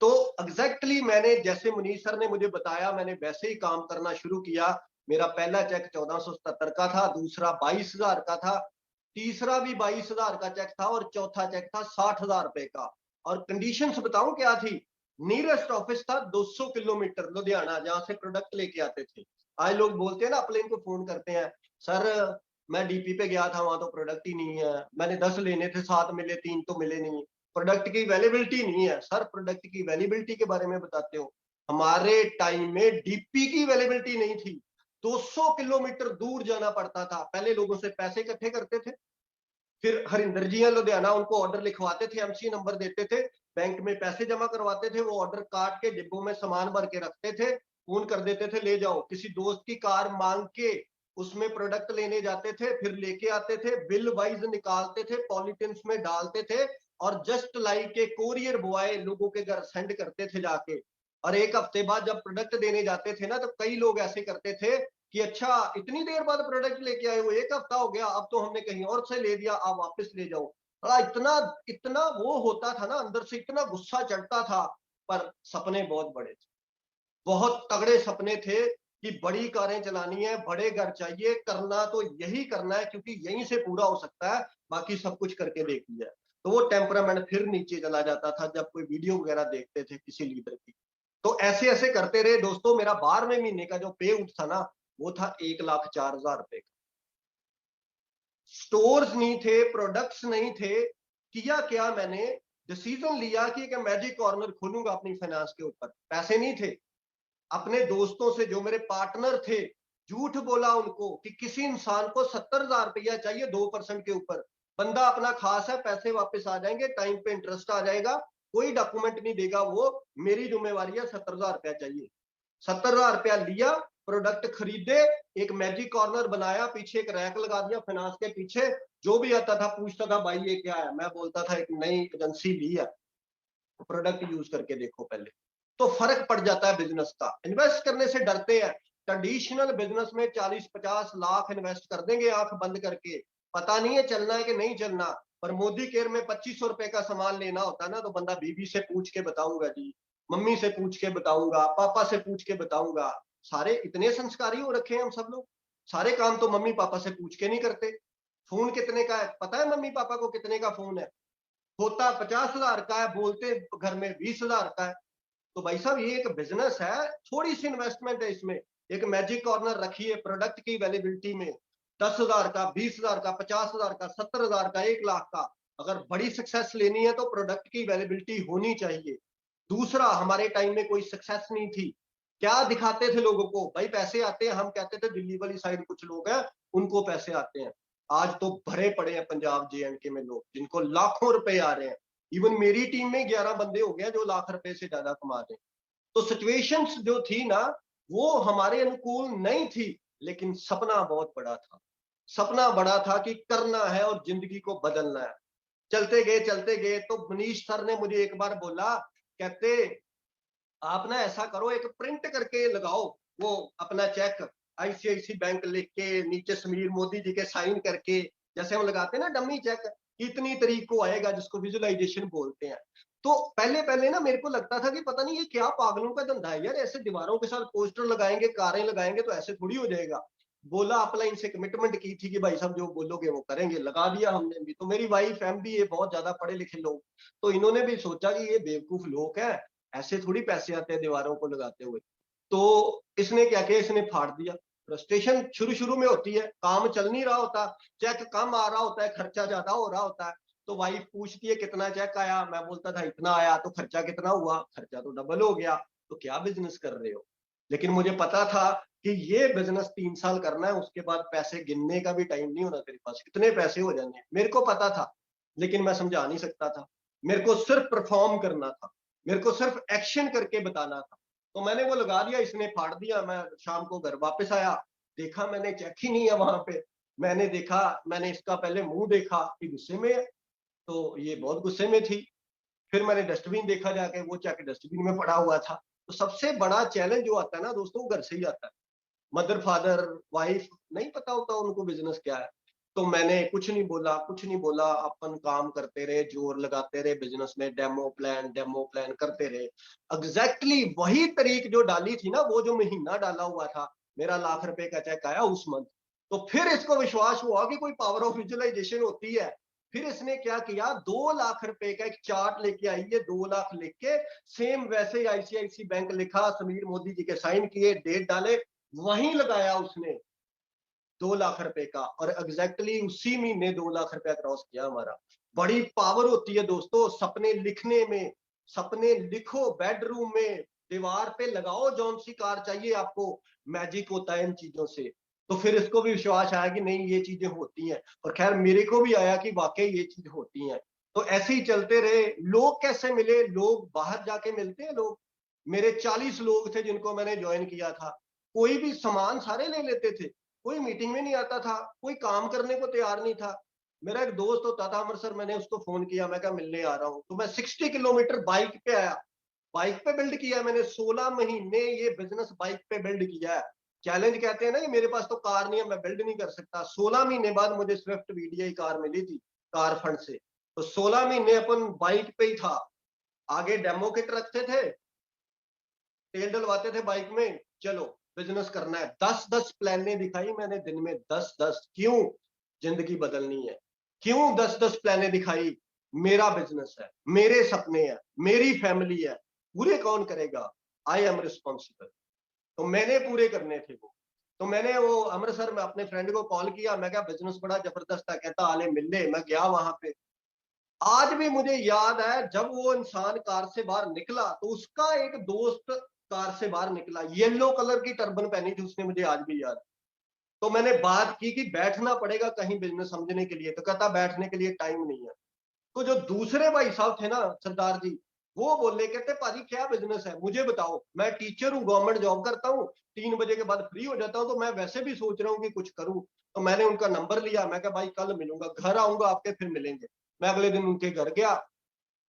Speaker 2: तो एग्जैक्टली मैंने जैसे मनीष सर ने मुझे बताया, मैंने वैसे ही काम करना शुरू किया। मेरा पहला चेक 1477 का था, दूसरा 22 हजार का था, तीसरा भी 22 हजार का चेक था, और चौथा चेक था 60 हजार रुपए का। और कंडीशंस बताऊं क्या थी? नियरेस्ट ऑफिस था 200 किलोमीटर लुधियाना, जहां से प्रोडक्ट लेके आते थे। आज लोग बोलते हैं ना, अपने इनको फोन करते हैं, सर मैं डीपी पे गया था, वहां तो प्रोडक्ट ही नहीं है, मैंने 10 लेने थे, 7 मिले, 3 तो मिले नहीं, प्रोडक्ट की अवेलेबिलिटी नहीं है। सर प्रोडक्ट की अवेलेबिलिटी के बारे में बताते हो, हमारे टाइम में डीपी की अवेलेबिलिटी नहीं थी, 200 किलोमीटर दूर जाना पड़ता था। पहले लोगों से पैसे इकट्ठे करते थे, फिर हरिंदर जी लुधियाना, उनको ऑर्डर लिखवाते थे, एमसी नंबर देते थे, बैंक में पैसे जमा करवाते थे, वो ऑर्डर काट के डिब्बों में सामान भर के रखते थे, फोन कर देते थे ले जाओ। किसी दोस्त की कार मांग के उसमें प्रोडक्ट लेने जाते थे, फिर लेके आते थे, बिल वाइज निकालते थे, पॉलिथिन में डालते थे, और जस्ट लाइक के कोरियर बॉय लोगों के घर सेंड करते थे जाके। और एक हफ्ते बाद जब प्रोडक्ट देने जाते थे ना, तो कई लोग ऐसे करते थे कि अच्छा इतनी देर बाद प्रोडक्ट लेके आए हो, 1 हफ्ता हो गया, अब तो हमने कहीं और से ले दिया, आप वापस ले जाओ। इतना इतना वो होता था ना, अंदर से इतना गुस्सा चढ़ता था। पर सपने बहुत बड़े थे, बहुत तगड़े सपने थे कि बड़ी कारें चलानी है, बड़े घर चाहिए, करना तो यही करना है, क्योंकि यहीं से पूरा हो सकता है, बाकी सब कुछ करके देख लिया। तो वो टेम्परामेंट फिर नीचे चला जाता था जब कोई वीडियो वगैरह देखते थे किसी लीडर की। तो ऐसे ऐसे करते रहे दोस्तों। मेरा 12वें महीने का जो पे आउट था ना, वो था 1,04,000 रुपए का। स्टोर्स नहीं थे, प्रोडक्ट्स नहीं थे। किया क्या मैंने, डिसीजन लिया कि एक मैजिक कॉर्नर खोलूंगा अपनी फाइनेंस के ऊपर। पैसे नहीं थे, अपने दोस्तों से जो मेरे पार्टनर थे, झूठ बोला उनको कि किसी इंसान को 70,000 रुपया चाहिए 2% के ऊपर, बंदा अपना खास है, पैसे वापस आ जाएंगे, टाइम पे इंटरेस्ट आ जाएगा, कोई डॉक्यूमेंट नहीं देगा, वो मेरी जिम्मेवारी है, 70,000 रुपया चाहिए। 70,000 रुपया लिया, प्रोडक्ट खरीदे, एक मैजिक कॉर्नर बनाया, पीछे एक रैक लगा दिया फाइनेंस के पीछे, जो भी आता था पूछता था भाई ये क्या है, मैं बोलता था एक नई एजेंसी ली है, प्रोडक्ट यूज करके देखो पहले। तो फर्क पड़ जाता है बिजनेस का। इन्वेस्ट करने से डरते हैं, ट्रेडिशनल बिजनेस में 40-50 लाख इन्वेस्ट कर देंगे आंख बंद करके, पता नहीं है चलना है कि नहीं चलना। पर मोदी केयर में 2500 रुपए का सामान लेना होता है ना, तो बंदा बीबी से पूछ के बताऊंगा जी, मम्मी से पूछ के बताऊंगा, पापा से पूछ के बताऊंगा। सारे इतने संस्कारी हो रखे हैं हम सब लोग, सारे काम तो मम्मी पापा से पूछ के नहीं करते। फोन कितने का है पता है मम्मी पापा को, कितने का फोन है, होता 50,000 का है, बोलते घर में 20,000 का है। तो भाई साहब ये एक बिजनेस है, थोड़ी सी इन्वेस्टमेंट है इसमें। एक मैजिक कॉर्नर रखिए प्रोडक्ट की अवेलेबिलिटी में, 10,000 का, 20,000 का, 50,000 का, 70,000 का, 1 लाख का। अगर बड़ी सक्सेस लेनी है तो प्रोडक्ट की अवेलेबिलिटी होनी चाहिए। दूसरा, हमारे टाइम में कोई सक्सेस नहीं थी, क्या दिखाते थे लोगों को, भाई पैसे आते हैं, हम कहते थे दिल्ली वाली साइड कुछ लोग हैं उनको पैसे आते हैं। आज तो भरे पड़े हैं पंजाब JNK में लोग, जिनको लाखों रुपए आ रहे हैं। इवन मेरी टीम में 11 बंदे हो गए जो लाख रुपए से ज्यादा कमाते हैं। तो सिचुएशंस जो थी ना, वो हमारे अनुकूल नहीं थी, लेकिन सपना बहुत बड़ा था। सपना बड़ा था कि करना है और जिंदगी को बदलना है। चलते गए तो मनीष सर ने मुझे एक बार बोला, कहते आप ना ऐसा करो, एक प्रिंट करके लगाओ वो अपना चेक, ICICI बैंक लिख के नीचे समीर मोदी जी के साइन करके, जैसे हम लगाते हैं ना डमी चेक, इतनी तारीख को आएगा, जिसको विजुअलाइजेशन बोलते हैं। तो पहले पहले ना मेरे को लगता था कि पता नहीं ये क्या पागलों का धंधा है यार, ऐसे दीवारों के साथ पोस्टर लगाएंगे, कारें लगाएंगे, तो ऐसे थोड़ी हो जाएगा। बोला अपलाइन से कमिटमेंट की थी कि भाई साहब जो बोलोगे वो करेंगे, लगा दिया हमने भी। तो मेरी वाइफ MBA, बहुत ज्यादा पढ़े लिखे लोग, तो इन्होंने भी सोचा कि ये बेवकूफ लोग हैं, ऐसे थोड़ी पैसे आते हैं दीवारों को लगाते हुए। तो इसने क्या किया, इसने फाड़ दिया। फ्रस्ट्रेशन शुरू शुरू में होती है, काम चल नहीं रहा होता, चेक कम आ रहा होता है, खर्चा ज्यादा हो रहा होता है। तो वाइफ पूछती है कितना चेक आया, मैं बोलता था इतना आया। तो खर्चा कितना हुआ, खर्चा तो डबल हो गया। तो क्या बिजनेस कर रहे हो। लेकिन मुझे पता था कि ये बिजनेस 3 साल करना है, उसके बाद पैसे गिनने का भी टाइम नहीं होना तेरे पास, कितने पैसे हो जाने, मेरे को पता था। लेकिन मैं समझा नहीं सकता था, मेरे को सिर्फ परफॉर्म करना था, मेरे को सिर्फ एक्शन करके बताना था। तो मैंने वो लगा दिया, इसने फाड़ दिया। मैं शाम को घर वापस आया, देखा मैंने चेक ही नहीं है वहां पे। मैंने देखा, मैंने इसका पहले मुंह देखा कि गुस्से में है, तो ये बहुत गुस्से में थी। फिर मैंने डस्टबिन देखा जाके, वो चेक डस्टबिन में पड़ा हुआ था। तो सबसे बड़ा चैलेंज जो आता है ना दोस्तों, घर से ही आता है। मदर फादर वाइफ नहीं पता होता उनको बिजनेस क्या है। तो मैंने कुछ नहीं बोला, कुछ नहीं बोला, अपन काम करते रहे, जोर लगाते रहे बिजनेस में, डेमो प्लान करते रहे। एग्जैक्टली वही तारीख जो डाली थी ना, वो जो महीना डाला हुआ था, मेरा लाख रुपए का चेक आया उस मंथ। तो फिर इसको विश्वास हुआ कि कोई पावर ऑफ विजुअलाइजेशन होती है। फिर इसने क्या किया, 2 लाख रुपए का एक चार्ट लेके आई है, 2 लाख लिख के, सेम वैसे ICICI बैंक लिखा, समीर मोदी जी के साइन किए, डेट डाले, वहीं लगाया उसने 2 लाख रुपए का, और एग्जैक्टली उसी महीने 2 लाख रुपया क्रॉस किया हमारा। बड़ी पावर होती है दोस्तों सपने लिखने में। सपने लिखो, बेडरूम में दीवार पे लगाओ, जौन सी कार चाहिए आपको, मैजिक होता है इन चीजों से। तो फिर इसको भी विश्वास आया कि नहीं ये चीजें होती हैं, और खैर मेरे को भी आया कि वाकई ये चीज होती हैं। तो ऐसे ही चलते रहे। लोग कैसे मिले? लोग बाहर जाके मिलते हैं लोग। मेरे 40 लोग थे जिनको मैंने ज्वाइन किया था। कोई भी सामान सारे ले लेते थे, कोई मीटिंग में नहीं आता था, कोई काम करने को तैयार नहीं था। मेरा एक दोस्त होता था अमृतसर, मैंने उसको फोन किया, मैं कहा मिलने आ रहा हूँ, तो मैं 60 किलोमीटर बाइक पे आया। बाइक पे बिल्ड किया है मैंने, 16 महीने ये बिजनेस बाइक पे बिल्ड किया है। चैलेंज कहते हैं ना, ये मेरे पास तो कार नहीं है, मैं बिल्ड नहीं कर सकता। 16 महीने बाद मुझे स्विफ्ट वीडीआई कार मिली थी कार फंड से। तो 16 महीने अपन बाइक पे ही था। आगे डेमो किट रखते थे, तेल डलवाते थे बाइक में, चलो बिजनेस करना है। 10-10 प्लाने दिखाई मैंने दिन में, 10-10। क्यों? जिंदगी बदलनी है। क्यों 10-10 प्लाने दिखाई? मेरा बिजनेस है, मेरे सपने हैं, मेरी फैमिली है, पूरे कौन करेगा? I am responsible. तो मैंने पूरे करने थे वो। तो मैंने वो अमृतसर में अपने फ्रेंड को कॉल किया, मैं क्या बिजनेस बड़ा जबरदस्त है, कहता आले मिलने। मैं गया वहां पे। आज भी मुझे याद है जब वो इंसान कार से बाहर निकला, तो उसका एक दोस्त कार से बाहर निकला, येलो कलर की टर्बन पहनी थी उसने, मुझे आज भी याद। तो मैंने बात की कि बैठना पड़ेगा कहीं बिजनेस समझने के लिए, तो कहता बैठने के लिए टाइम नहीं है। तो जो दूसरे भाई साहब थे ना सरदार जी, वो बोले, कहते पाजी क्या बिजनेस है मुझे बताओ, मैं टीचर हूँ, गवर्नमेंट जॉब करता हूँ, 3 बजे के बाद फ्री हो जाता हूँ, तो मैं वैसे भी सोच रहा हूँ कि कुछ करूँ। तो मैंने उनका नंबर लिया, मैं कहा भाई कल मिलूंगा, घर आऊंगा आपके, फिर मिलेंगे। मैं अगले दिन उनके घर गया,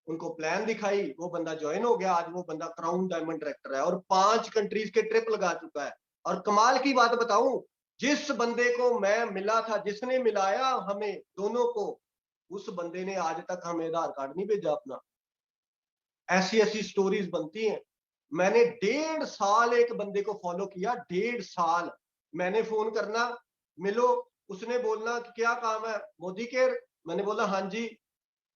Speaker 2: उनको प्लान दिखाई, वो बंदा ज्वाइन हो गया। आज वो बंदा क्राउन डायमंड डायरेक्टर है और 5 कंट्रीज के ट्रिप लगा चुका है। और कमाल की बात बताऊं, जिस बंदे को मैं मिला था, जिसने मिलाया हमें दोनों को, उस बंदे ने आज तक हमें आधार कार्ड नहीं भेजा अपना। ऐसी ऐसी स्टोरीज बनती हैं। मैंने 1.5 साल एक बंदे को फॉलो किया, 1.5 साल। मैंने फोन करना, मिलो, उसने बोलना कि क्या काम है, मोदी केयर। मैंने बोला हाँ जी,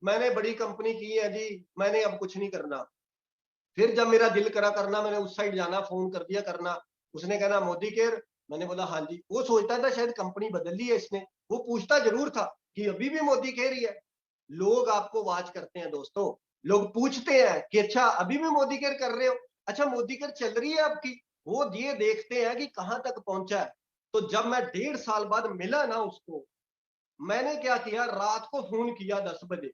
Speaker 2: मैंने बड़ी कंपनी की है जी, मैंने अब कुछ नहीं करना। फिर जब मेरा दिल करा करना, मैंने उस साइड जाना, फोन कर दिया करना, उसने कहना मोदी केयर। मैंने बोला हाँ जी। वो सोचता था शायद कंपनी बदल ली है इसने, वो पूछता जरूर था कि अभी भी मोदी केयर ही है। लोग आपको वाच करते हैं दोस्तों, लोग पूछते हैं कि अच्छा अभी भी मोदी केयर कर रहे हो, अच्छा मोदी केयर चल रही है आपकी। वो ये देखते हैं कि कहां तक पहुंचा है। तो जब मैं 1.5 साल बाद मिला ना उसको, मैंने क्या किया, रात को फोन किया 10 बजे।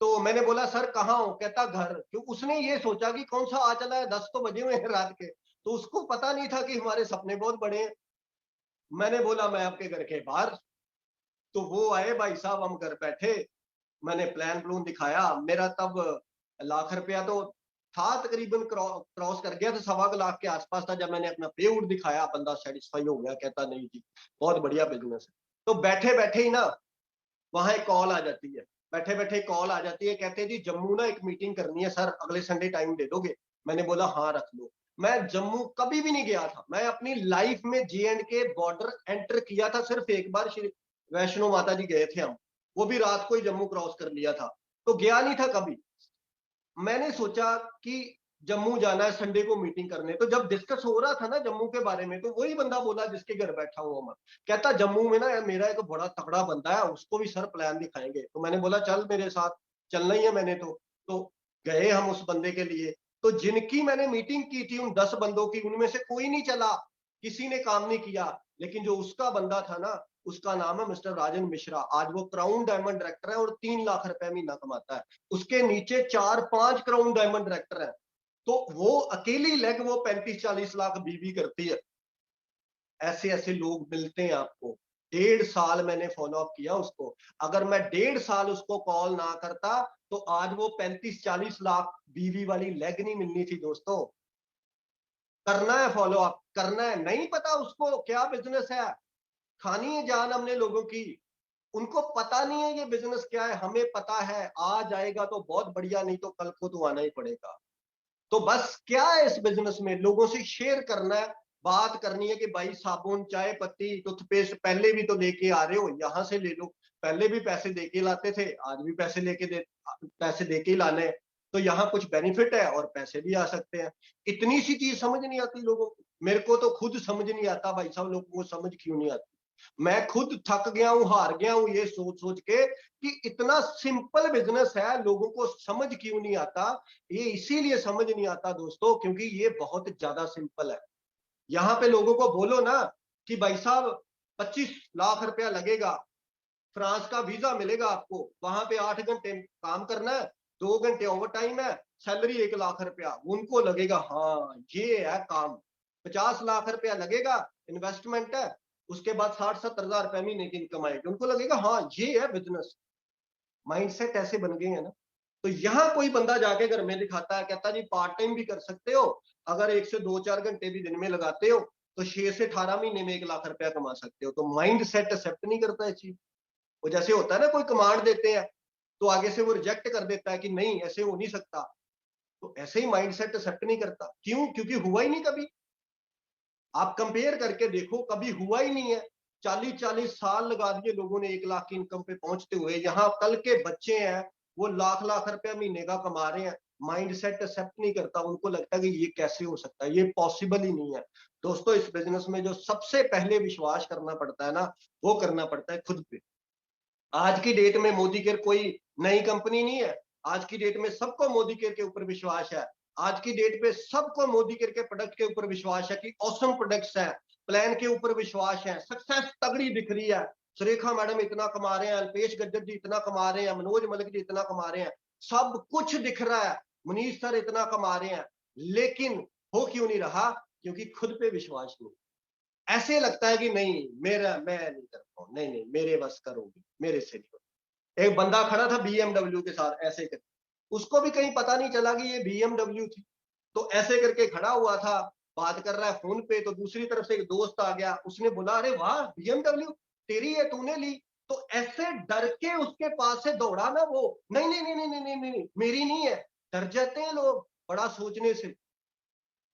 Speaker 2: तो मैंने बोला सर कहाँ हो, कहता घर। क्यों? उसने ये सोचा कि कौन सा आ चला है, 10 तो बजे हुए हैं रात के। तो उसको पता नहीं था कि हमारे सपने बहुत बड़े हैं। मैंने बोला मैं आपके घर के बाहर। तो वो आए भाई साहब, हम घर बैठे, मैंने प्लान प्लून दिखाया। मेरा तब लाख रुपया तो था, तकरीबन क्रॉस कर गया था, 1.25 लाख के आसपास था। जब मैंने अपना पे आउट दिखाया, बंदा सेटिस्फाई हो गया, कहता नहीं जी बहुत बढ़िया बिजनेस है। तो बैठे बैठे ही ना वहां एक कॉल आ जाती है, बैठे बैठे कॉल आ जाती है, कहते हैं जी जम्मू ना एक मीटिंग करनी है सर, अगले संडे टाइम दे दोगे? मैंने बोला हाँ रख लो। मैं जम्मू कभी भी नहीं गया था, मैं अपनी लाइफ में J&K बॉर्डर एंटर किया था सिर्फ एक बार, श्री वैष्णो माता जी गए थे हम, वो भी रात को ही जम्मू क्रॉस कर लिया था, तो गया नहीं था कभी। मैंने सोचा कि जम्मू जाना है संडे को मीटिंग करने। तो जब डिस्कस हो रहा था ना जम्मू के बारे में, तो वही बंदा बोला जिसके घर बैठा हूं मैं, कहता जम्मू में ना मेरा एक बड़ा तगड़ा बंदा है, उसको भी सर प्लान दिखाएंगे। तो मैंने बोला चल मेरे साथ, चलना ही है मैंने तो गए हम उस बंदे के लिए। तो जिनकी मैंने मीटिंग की थी उन 10 बंदों की, उनमें से कोई नहीं चला, किसी ने काम नहीं किया। लेकिन जो उसका बंदा था ना, उसका नाम है मिस्टर राजन मिश्रा। आज वो क्राउन डायमंड डायरेक्टर है और 3 लाख रुपए महीना कमाता है। उसके नीचे 4-5 क्राउन डायमंड डायरेक्टर है। तो वो अकेली लेग वो 35-40 लाख बीवी करती है। ऐसे ऐसे लोग मिलते हैं आपको। 1.5 साल मैंने फॉलो अप किया उसको। अगर मैं 1.5 साल उसको कॉल ना करता, तो आज वो 35-40 लाख बीवी वाली लेग नहीं मिलनी थी दोस्तों। करना है फॉलो अप, करना है। नहीं पता उसको क्या बिजनेस है, खानी है जान हमने लोगों की। उनको पता नहीं है ये बिजनेस क्या है, हमें पता है। आ जाएगा तो बहुत बढ़िया, नहीं तो कल को तो आना ही पड़ेगा। तो बस क्या है इस बिजनेस में, लोगों से शेयर करना है, बात करनी है कि भाई साबुन, चाय पत्ती, टूथपेस्ट पहले भी तो लेके आ रहे हो, यहां से ले लो। पहले भी पैसे देके लाते थे, आज भी पैसे देके ही लाने हैं। तो यहाँ कुछ बेनिफिट है और पैसे भी आ सकते हैं। इतनी सी चीज समझ नहीं आती लोगों को। मेरे को तो खुद समझ नहीं आता भाई साहब, लोगों को समझ क्यों नहीं आती। मैं खुद थक गया हूं, हार गया हूं ये सोच सोच के कि इतना सिंपल बिजनेस है, लोगों को समझ क्यों नहीं आता। ये इसीलिए समझ नहीं आता दोस्तों क्योंकि ये बहुत ज्यादा सिंपल है। यहाँ पे लोगों को बोलो ना कि भाई साहब 25 लाख रुपया लगेगा, फ्रांस का वीजा मिलेगा आपको, वहां पे 8 घंटे काम करना है, 2 घंटे ओवर टाइम है, सैलरी 1 लाख रुपया, उनको लगेगा हाँ ये है काम। 50 लाख रुपया लगेगा, इन्वेस्टमेंट है, उसके बाद 60-70 हजार रुपया महीने की इनकम आएगी, उनको लगेगा हाँ ये है बिजनेस। माइंडसेट ऐसे बन गए हैं ना। तो यहाँ कोई बंदा जाके घर में दिखाता है, कहता जी पार्ट टाइम भी कर सकते हो, अगर 1 से 2-4 घंटे भी दिन में लगाते हो तो 6 से 18 महीने में 1 लाख रुपया कमा सकते हो। तो माइंड सेट एक्सेप्ट नहीं करता है चीज। वो जैसे होता है ना, कोई कमांड देते हैं तो आगे से वो रिजेक्ट कर देता है कि नहीं ऐसे हो नहीं सकता। तो ऐसे ही माइंड सेट एक्सेप्ट नहीं करता। क्यों? क्योंकि हुआ ही नहीं कभी। आप कंपेयर करके देखो, कभी हुआ ही नहीं है। 40-40 साल लगा दिए लोगों ने 1 लाख की इनकम पे पहुंचते हुए। यहाँ कल के बच्चे हैं वो लाख लाख रुपया महीने का कमा रहे हैं, माइंड सेट एक्सेप्ट नहीं करता। उनको लगता है कि ये कैसे हो सकता है, ये पॉसिबल ही नहीं है। दोस्तों इस बिजनेस में जो सबसे पहले विश्वास करना पड़ता है ना, वो करना पड़ता है खुद पे। आज की डेट में मोदी केयर कोई नई कंपनी नहीं है। आज की डेट में सबको मोदी केयर के ऊपर विश्वास है। आज की डेट पे सबको मोदी केयर के प्रोडक्ट के ऊपर विश्वास है कि ऑसम प्रोडक्ट्स हैं, प्लान के ऊपर विश्वास है, सक्सेस तगड़ी दिख रही है। सुरेखा मैडम इतना कमा रहे हैं, अल्पेश गज्जर जी इतना कमा रहे हैं, मनोज मलिक जी इतना कमा रहे हैं, सब कुछ दिख रहा है, मनीष सर इतना कमा रहे हैं, लेकिन हो क्यों नहीं रहा? क्योंकि खुद पे विश्वास नहीं। ऐसे लगता है कि नहीं मैं नहीं कर पाऊँ, नहीं नहीं मेरे बस करोगे, मेरे से नहीं होगा। एक बंदा खड़ा था बीएमडब्ल्यू के साथ ऐसे करके, उसको भी कहीं पता नहीं चला कि ये बीएमडब्ल्यू थी। तो ऐसे करके खड़ा हुआ था, बात कर रहा है फोन पे, तो दूसरी तरफ से एक दोस्त आ गया, उसने बोला अरे वाह बीएमडब्ल्यू तेरी है, तूने ली? तो ऐसे डर के उसके पास से दौड़ा ना वो, नहीं नहीं नहीं नहीं नहीं नहीं, नहीं मेरी नहीं है। डर जाते हैं लोग बड़ा सोचने से,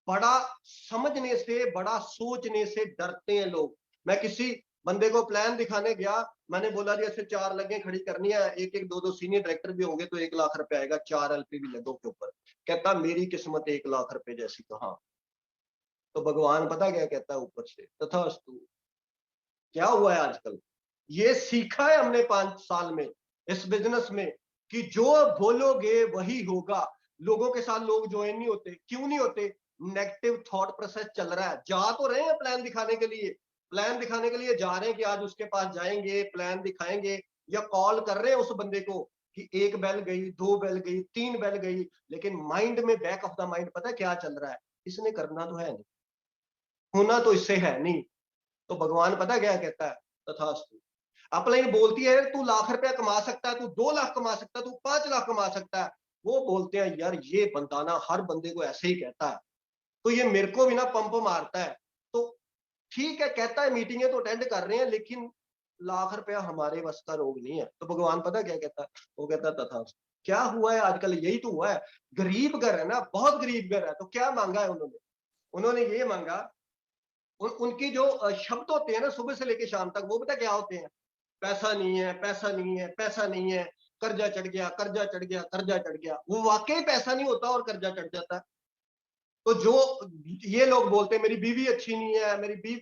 Speaker 2: बड़ा समझने से, बड़ा सोचने से डरते हैं लोग। मैं किसी बंदे को प्लान दिखाने गया, मैंने बोला जी ऐसे 4 लगे खड़ी करनी है, एक एक 2-2 सीनियर डायरेक्टर भी होंगे तो 1 लाख रुपए आएगा 4 एलपीवी लगों के ऊपर। कहता मेरी किस्मत 1 लाख रुपए जैसी कहाँ। तो भगवान पता क्या कहता है ऊपर से, तथास्तु। क्या हुआ है आजकल? ये सीखा है हमने 5 साल में इस बिजनेस में कि जो बोलोगे वही होगा। लोगों के साथ लोग ज्वाइन नहीं होते। क्यों नहीं होते? नेगेटिव थॉट प्रोसेस चल रहा है। जा तो रहे हैं प्लान दिखाने के लिए, प्लान दिखाने के लिए जा रहे हैं कि आज उसके पास जाएंगे, प्लान दिखाएंगे, या कॉल कर रहे हैं उस बंदे को कि 1 बेल गई, 2 बेल गई, 3 बेल गई, लेकिन माइंड में, बैक ऑफ द माइंड पता है क्या चल रहा है? इसने करना तो है नहीं, होना तो इससे है नहीं। तो भगवान पता क्या कहता है? तथास्तु। अपलाइन बोलती है तू लाख रुपया कमा सकता है, तू 2 लाख कमा सकता है, तू 5 लाख कमा सकता है। वो बोलते हैं यार ये बंदा ना हर बंदे को ऐसे ही कहता है, तो ये मेरे को भी ना पंप मारता है। तो ठीक है कहता है, मीटिंगें तो अटेंड कर रहे हैं, लेकिन लाख रुपया हमारे बस का रोग नहीं है। तो भगवान पता क्या कहता है? वो कहता है तथास्तु। क्या हुआ है आजकल? यही तो हुआ है। गरीब घर है ना, बहुत गरीब घर है, तो क्या मांगा है उन्होंने? उन्होंने ये मांगा, उनकी जो शब्द होते हैं ना सुबह से लेकर शाम तक, वो पता क्या होते हैं? पैसा नहीं है, पैसा नहीं है, पैसा नहीं है, कर्जा चढ़ गया, कर्जा चढ़ गया, कर्जा चढ़ गया। वो वाकई पैसा नहीं होता और कर्जा चढ़ जाता है। तो जो ये लोग बोलते हैं मेरी बीवी अच्छी नहीं है,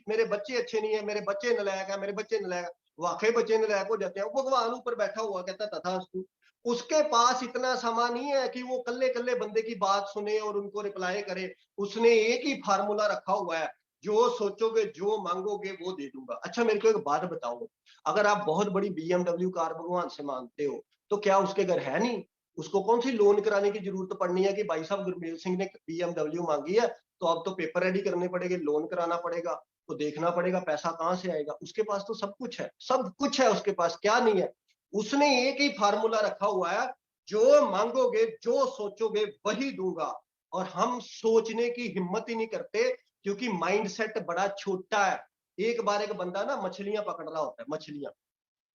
Speaker 2: मेरे बच्चे अच्छे नहीं है, मेरे बच्चे नलायक है, मेरे बच्चे नलायक है, वाकई बच्चे नलायक हो जाते हैं। वो भगवान ऊपर बैठा हुआ कहता तथास्तु। उसके पास इतना समा नहीं है कि वो कल्ले कल्ले बंदे की बात सुने और उनको रिप्लाई करे। उसने एक ही फार्मूला रखा हुआ है, जो सोचोगे जो मांगोगे वो दे दूंगा। अच्छा मेरे को एक बात बताओ, अगर आप बहुत बड़ी बीएमडब्ल्यू कार भगवान से मांगते हो तो क्या उसके घर है नहीं? उसको कौन सी लोन कराने की जरूरत पड़नी है कि भाई साहब गुरमेल सिंह ने बीएमडब्ल्यू मांगी है तो अब तो पेपर रेडी करने पड़ेंगे, लोन कराना पड़ेगा, तो देखना पड़ेगा पैसा कहां से आएगा। उसके पास तो सब कुछ है, सब कुछ है उसके पास, क्या नहीं है? उसने एक ही फार्मूला रखा हुआ है, जो मांगोगे जो सोचोगे वही दूंगा। और हम सोचने की हिम्मत ही नहीं करते क्योंकि माइंडसेट बड़ा छोटा है। एक बार एक बंदा ना मछलियां पकड़ रहा होता है, मछलियां,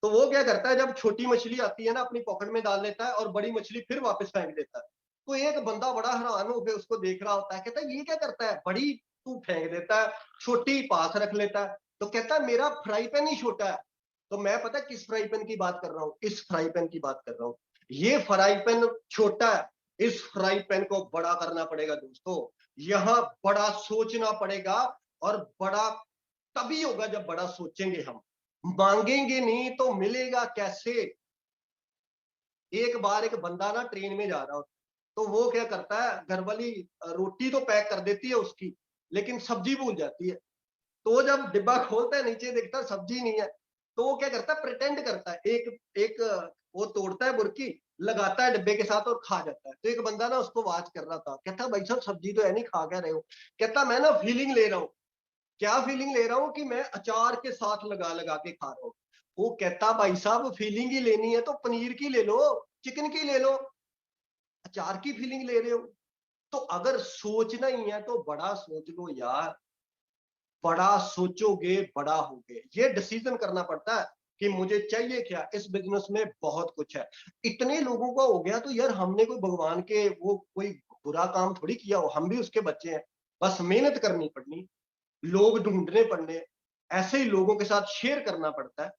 Speaker 2: तो वो क्या करता है, जब छोटी मछली आती है ना अपनी पॉकेट में डाल लेता है और बड़ी मछली फिर वापस फेंक देता है। तो एक बंदा बड़ा हैरान होकर उसको देख रहा होता है, कहता है ये क्या करता है, बड़ी तू फेंक देता है, छोटी पास रख लेता है। तो कहता है मेरा फ्राई पैन ही छोटा है। तो मैं पता किस फ्राई पैन की बात कर रहा हूँ? इस फ्राई पैन की बात कर रहा हूँ। ये फ्राई पैन छोटा है, इस फ्राई पैन को बड़ा करना पड़ेगा दोस्तों। यहाँ बड़ा सोचना पड़ेगा, और बड़ा तभी होगा जब बड़ा सोचेंगे हम। मांगेंगे नहीं तो मिलेगा कैसे? एक बार एक बंदा ना ट्रेन में जा रहा होता, तो वो क्या करता है, घर वाली रोटी तो पैक कर देती है उसकी, लेकिन सब्जी भूल जाती है। तो वो जब डिब्बा खोलता है, नीचे देखता है सब्जी नहीं है, तो वो क्या करता है, प्रिटेंड करता है, एक एक वो तोड़ता है बुरकी, लगाता है डिब्बे के साथ और खा जाता है। तो एक बंदा ना उसको वाच कर रहा था, कहता भाई साहब सब्जी तो है नहीं, खा क्या रहे हो? कहता मैं ना फीलिंग ले रहा हूँ। क्या फीलिंग ले रहा हूँ? कि मैं अचार के साथ लगा लगा के खा रहा हूँ। वो कहता भाई साहब फीलिंग ही लेनी है तो पनीर की ले लो, चिकन की ले लो, अचार की फीलिंग ले रहे हो? तो अगर सोचना ही है तो बड़ा सोच लो यार, बड़ा सोचोगे बड़ा होगे। ये डिसीजन करना पड़ता है कि मुझे चाहिए क्या। इस बिजनेस में बहुत कुछ है। इतने लोगों का हो गया तो यार हमने कोई भगवान के वो कोई बुरा काम थोड़ी किया हो, हम भी उसके बच्चे हैं। बस मेहनत करनी पड़नी, लोग ढूंढने पड़ने, ऐसे ही लोगों के साथ शेयर करना पड़ता है।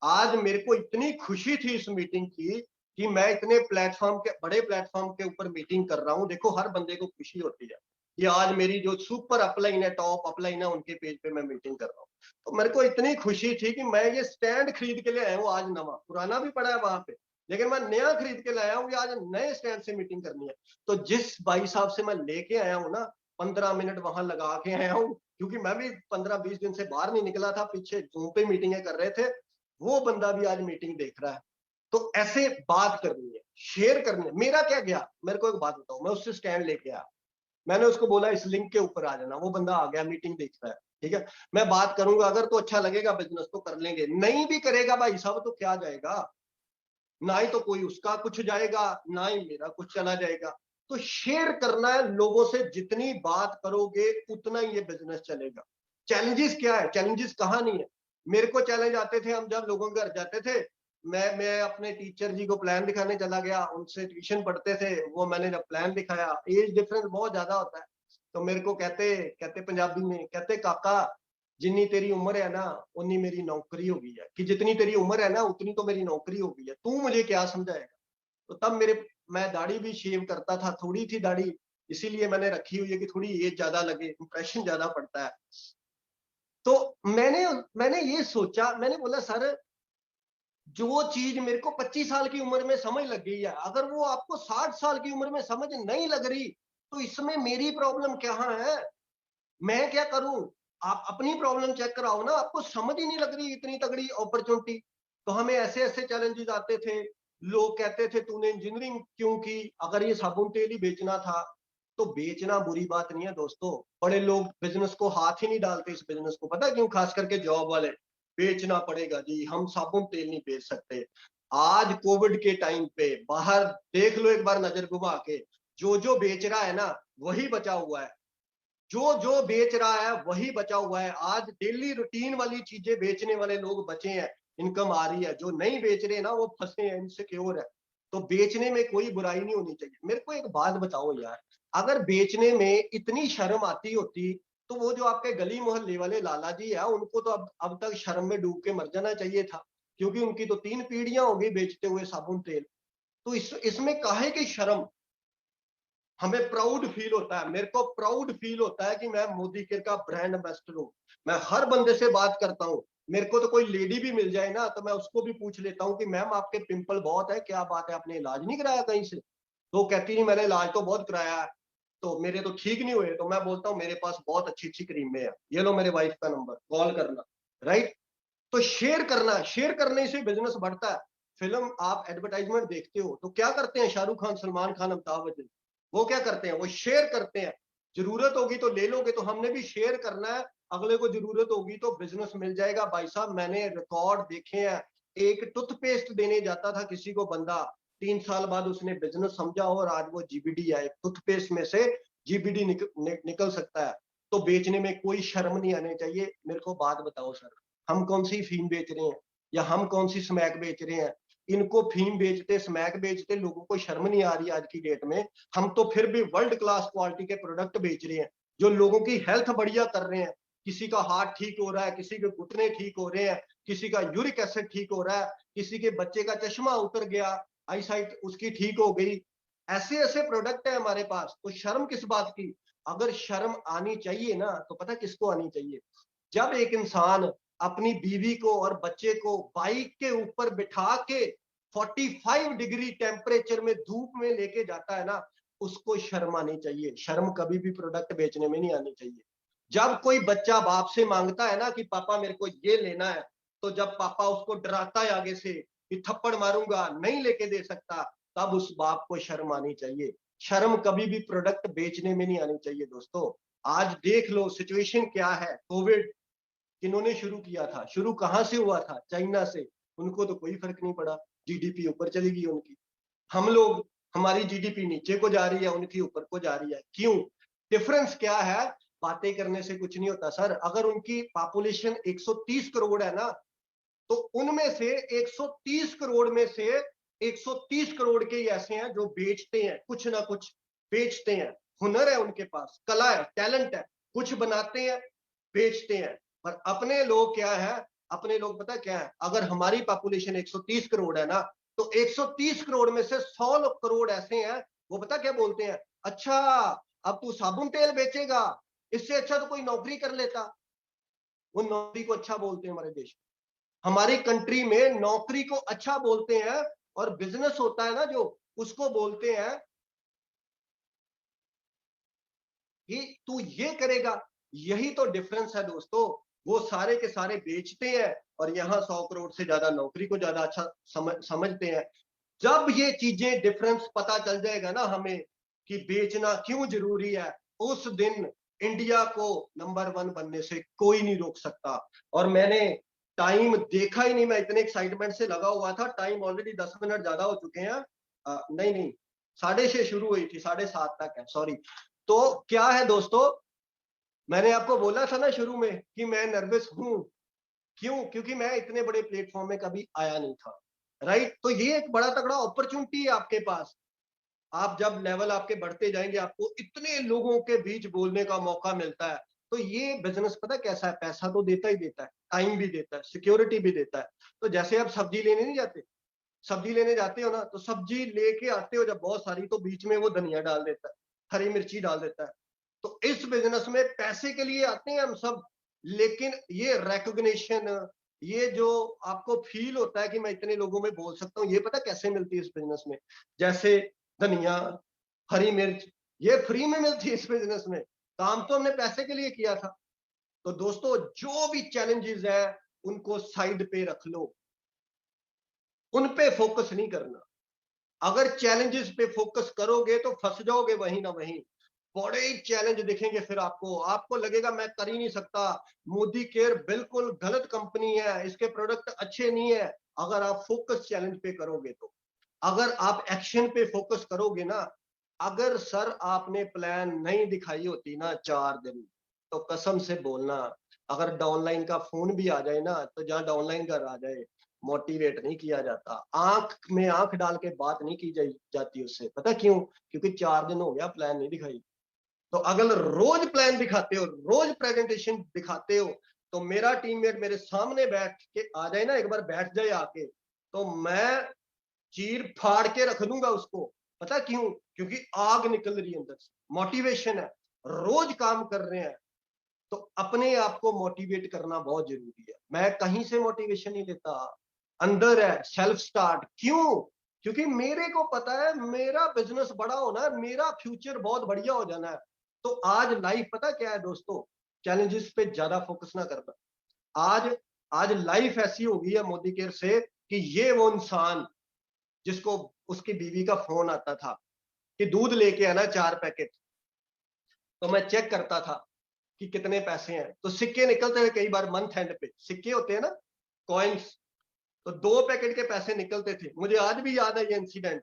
Speaker 2: आज मेरे को इतनी खुशी थी इस मीटिंग की कि मैं इतने प्लेटफॉर्म के, बड़े प्लेटफॉर्म के ऊपर मीटिंग कर रहा हूँ। देखो हर बंदे को खुशी होती है कि आज मेरी जो सुपर अपलाइन है, टॉप अपलाइन है, उनके पेज पे मैं मीटिंग कर रहा हूँ। तो मेरे को इतनी खुशी थी कि मैं ये स्टैंड खरीद के ले आया हूँ आज नवा, पुराना भी पड़ा है वहां पे, लेकिन मैं नया खरीद के लाया हूँ कि आज नए स्टैंड से मीटिंग करनी है। तो जिस भाई साहब से मैं लेके आया हूँ ना, 15 मिनट वहां लगा के आया हूँ, क्योंकि मैं भी 15-20 दिन से बाहर नहीं निकला था, पीछे जूम पे मीटिंगें कर रहे थे, वो बंदा भी आज मीटिंग देख रहा है। तो ऐसे बात करनी है, शेयर करनी है। मेरा क्या गया, मेरे को एक बात बताओ, मैं उससे स्टैंड लेके आया, मैंने उसको बोला इस लिंक के ऊपर आ जाना, वो बंदा आ गया, मीटिंग देख रहा है, ठीक है। मैं बात करूंगा, अगर तो अच्छा लगेगा बिजनेस तो कर लेंगे, नहीं भी करेगा भाई साहब तो क्या जाएगा, ना ही तो कोई उसका कुछ जाएगा, ना ही मेरा कुछ चला जाएगा। तो शेयर करना है लोगों से, जितनी बात करोगे उतना ही ये बिजनेस चलेगा। चैलेंजेस क्या है, चैलेंजेस कहाँ नहीं है। मेरे को चैलेंज आते थे, हम जब लोगों के घर जाते थे, मैं अपने टीचर जी को प्लान दिखाने चला गया, उनसे ट्यूशन पढ़ते थे, वो मैंने जब प्लान दिखाया, एज डिफरेंस बहुत ज्यादा होता है, तो मेरे को कहते कहते पंजाबी में कहते, काका जितनी तेरी उम्र है ना उतनी मेरी नौकरी हो गई है, कि जितनी तेरी उम्र है ना उतनी तो मेरी नौकरी हो गई है, तू मुझे क्या समझाएगा। तो तब मैं दाढ़ी भी शेव करता था, थोड़ी थी दाढ़ी, इसीलिए मैंने रखी हुई है कि थोड़ी एज ज्यादा लगे, इंप्रेशन ज्यादा पड़ता है। तो मैंने मैंने ये सोचा, मैंने बोला सर जो चीज मेरे को 25 साल की उम्र में समझ लग गई है, अगर वो आपको 60 साल की उम्र में समझ नहीं लग रही, तो इसमें मेरी प्रॉब्लम क्या है, मैं क्या करूं। आप अपनी प्रॉब्लम चेक कराओ ना, आपको समझ ही नहीं लग रही इतनी तगड़ी अपॉर्चुनिटी। तो हमें ऐसे ऐसे चैलेंजेस आते थे, लोग कहते थे तूने इंजीनियरिंग क्यों की, अगर ये साबुन तेल ही बेचना था। तो बेचना बुरी बात नहीं है दोस्तों, बड़े लोग बिजनेस को हाथ ही नहीं डालते इस बिजनेस को, पता है क्यों, खास करके जॉब वाले। बेचना पड़ेगा जी, हम साबुन तेल नहीं बेच सकते। आज कोविड के टाइम पे बाहर देख लो एक बार नजर घुमा के, जो जो बेच रहा है ना वही बचा हुआ है, जो जो बेच रहा है वही बचा हुआ है। आज डेली रूटीन वाली चीजें बेचने वाले लोग बचे हैं, इनकम आ रही है, जो नहीं बेच रहे ना वो फंसे हैं, इनसिक्योर है। तो बेचने में कोई बुराई नहीं होनी चाहिए। मेरे को एक बात बताओ यार, अगर बेचने में इतनी शर्म आती होती, तो वो जो आपके गली मोहल्ले वाले लाला जी है, उनको तो अब तक शर्म में डूब के मर जाना चाहिए था, क्योंकि उनकी तो 3 पीढ़ियां हो गई बेचते हुए साबुन तेल। तो इसमें काहे की शर्म। हमें प्राउड फील होता है, मेरे को प्राउड फील होता है कि मैं मोदी केयर का ब्रांड एम्बेसडर हूँ। मैं हर बंदे से बात करता हूँ, मेरे को तो कोई लेडी भी मिल जाए ना तो मैं उसको भी पूछ लेता हूँ कि मैम आपके पिंपल बहुत है, क्या बात है, आपने इलाज नहीं कराया कहीं से? तो कहती नहीं मैंने इलाज तो बहुत कराया है, तो मेरे तो ठीक नहीं हुए। तो मैं बोलता हूँ मेरे पास बहुत अच्छी अच्छी क्रीमें है, ये लो मेरे वाइफ का नंबर, कॉल करना। राइट। तो शेयर करना, शेयर करने से बिजनेस बढ़ता है। फिल्म आप एडवर्टाइजमेंट देखते हो तो क्या करते हैं शाहरुख खान, सलमान खान, अमिताभ बच्चन, वो क्या करते हैं, वो शेयर करते हैं। जरूरत होगी तो ले लोगे, तो हमने भी शेयर करना है। अगले को जरूरत होगी तो बिजनेस मिल जाएगा। भाई साहब मैंने रिकॉर्ड देखे हैं, एक टूथपेस्ट देने जाता था किसी को बंदा, 3 साल बाद उसने बिजनेस समझा और आज वो जीबीडी है, टूथपेस्ट में से जीबीडी निकल सकता है। तो बेचने में कोई शर्म नहीं आनी चाहिए। मेरे को बात बताओ सर, हम कौन सी फीम बेच रहे हैं या हम कौन सी स्मैक बेच रहे हैं? इनको फीम बेचते, स्मैक बेचते लोगों को शर्म नहीं आ रही आज की डेट में। हम तो फिर भी वर्ल्ड क्लास क्वालिटी के प्रोडक्ट बेच रहे हैं, जो लोगों की हेल्थ बढ़िया कर रहे हैं। किसी का हार्ट ठीक हो रहा है, किसी के घुटने ठीक हो रहे हैं, किसी का यूरिक एसिड ठीक हो रहा है, किसी के बच्चे का चश्मा उतर गया, आई साइट उसकी ठीक हो गई। ऐसे ऐसे प्रोडक्ट है हमारे पास, तो शर्म किस बात की। अगर शर्म आनी चाहिए ना, तो पता किसको आनी चाहिए? जब एक इंसान अपनी बीवी को और बच्चे को बाइक के ऊपर बिठा के 45 डिग्री टेम्परेचर में धूप में लेके जाता है ना, उसको शर्म आनी चाहिए। शर्म कभी भी प्रोडक्ट बेचने में नहीं आनी चाहिए। जब कोई बच्चा बाप से मांगता है ना कि पापा मेरे को ये लेना है, तो जब पापा उसको डराता है आगे से कि थप्पड़ मारूंगा, नहीं लेके दे सकता, तब उस बाप को शर्म आनी चाहिए। शर्म कभी भी प्रोडक्ट बेचने में नहीं आनी चाहिए दोस्तों। आज देख लो सिचुएशन क्या है। कोविड किन्होंने शुरू किया था? शुरू कहां से हुआ था? चाइना से। उनको तो कोई फर्क नहीं पड़ा, जीडीपी ऊपर चली गई उनकी। हम लोग, हमारी जीडीपी नीचे को जा रही है, उनकी ऊपर को जा रही है। क्यों? डिफरेंस क्या है? बातें करने से कुछ नहीं होता सर। अगर उनकी पॉपुलेशन 130 करोड़ है ना, तो उनमें से 130 करोड़ में से 130 करोड़ के ऐसे हैं जो बेचते हैं, कुछ ना कुछ बेचते हैं। हुनर है उनके पास, कला है, टैलेंट है, कुछ बनाते हैं, बेचते हैं। पर अपने लोग क्या है? अपने लोग पता क्या है? अगर हमारी पॉपुलेशन 130 करोड़ है ना, तो 130 करोड़ में से 100 करोड़ ऐसे हैं, वो पता क्या बोलते हैं? अच्छा, अब तू साबुन तेल बेचेगा, इससे अच्छा तो कोई नौकरी कर लेता। वो नौकरी को अच्छा बोलते हैं हमारे देश में। हमारी कंट्री में नौकरी को अच्छा बोलते हैं, और बिजनेस होता है ना जो, उसको बोलते हैं कि तू ये करेगा। यही तो डिफरेंस है दोस्तों। वो सारे के सारे बेचते हैं, और यहाँ 100 करोड़ से ज्यादा नौकरी को ज्यादा अच्छा समझते हैं। जब ये चीजें डिफरेंस पता चल जाएगा ना हमें कि बेचना क्यों जरूरी है, उस दिन इंडिया को नंबर 1 बनने से कोई नहीं रोक सकता। और मैंने टाइम देखा ही नहीं, मैं इतने एक्साइटमेंट से लगा हुआ था। टाइम ऑलरेडी 10 मिनट ज्यादा हो चुके हैं। नहीं नहीं, 6:30 शुरू हुई थी, 7:30 तक है, सॉरी। तो क्या है दोस्तों, मैंने आपको बोला था ना शुरू में कि मैं नर्वस हूं। क्यों? क्योंकि मैं इतने बड़े प्लेटफॉर्म में कभी आया नहीं था। राइट? तो ये एक बड़ा तगड़ा अपॉर्चुनिटी है आपके पास। आप जब लेवल आपके बढ़ते जाएंगे, आपको इतने लोगों के बीच बोलने का मौका मिलता है। तो ये बिजनेस पता कैसा है? पैसा तो देता ही देता है, टाइम भी देता है, सिक्योरिटी भी देता है। तो जैसे आप सब्जी लेने नहीं जाते, सब्जी लेने जाते हो ना, तो सब्जी लेके आते हो जब बहुत सारी, तो बीच में वो धनिया डाल देता है, हरी मिर्ची डाल देता है। तो इस बिजनेस में पैसे के लिए आते हैं हम सब, लेकिन ये रिकॉग्निशन, ये जो आपको फील होता है कि मैं इतने लोगों में बोल सकता हूँ, ये पता कैसे मिलती है इस बिजनेस में? जैसे धनिया, हरी मिर्च, ये फ्री में मिलती है इस बिजनेस में। काम तो हमने पैसे के लिए किया था। तो दोस्तों, जो भी चैलेंजेस है उनको साइड पे रख लो, उन पे फोकस नहीं करना। अगर चैलेंजेस पे फोकस करोगे तो फंस जाओगे वहीं ना वहीं। बड़े ही चैलेंज दिखेंगे, फिर आपको आपको लगेगा मैं कर ही नहीं सकता, मोदी केयर बिल्कुल गलत कंपनी है, इसके प्रोडक्ट अच्छे नहीं है। अगर आप फोकस चैलेंज पे करोगे तो, अगर आप एक्शन पे फोकस करोगे ना, अगर सर आपने प्लान नहीं दिखाई होती ना 4 दिन, तो कसम से बोलना, अगर डाउनलाइन का फोन भी आ जाए ना, तो जहां डाउनलाइन का आ जाए, मोटिवेट नहीं किया जाता। आंख में आंख डाल के बात नहीं की जाती उससे। पता क्यों? क्योंकि 4 दिन हो गया प्लान नहीं दिखाई। तो अगर रोज प्लान दिखाते हो, रोज प्रेजेंटेशन दिखाते हो, तो मेरा टीममेट मेरे सामने बैठ के आ जाए ना, एक बार बैठ जाए आके, तो मैं चीर फाड़ के रख दूंगा उसको। पता क्यों? क्योंकि आग निकल रही है अंदर से, मोटिवेशन है, रोज काम कर रहे हैं। तो अपने आप को मोटिवेट करना बहुत जरूरी है। मैं कहीं से मोटिवेशन नहीं लेता, अंदर है, सेल्फ स्टार्ट। क्यों? क्योंकि मेरे को पता है मेरा बिजनेस बड़ा होना है, मेरा फ्यूचर बहुत बढ़िया हो जाना है। तो आज लाइफ पता क्या है दोस्तों? चैलेंजेस पे ज्यादा फोकस ना करना। आज आज लाइफ ऐसी हो गई है मोदी केयर से, कि ये वो इंसान जिसको उसकी बीवी का फोन आता था कि दूध लेके आना 4 पैकेट, तो मैं चेक करता था कि कितने पैसे हैं। तो सिक्के निकलते थे कई बार, मंथ एंड पे सिक्के होते हैं ना, कॉइन्स, तो 2 पैकेट के पैसे निकलते थे। मुझे आज भी याद है ये इंसिडेंट।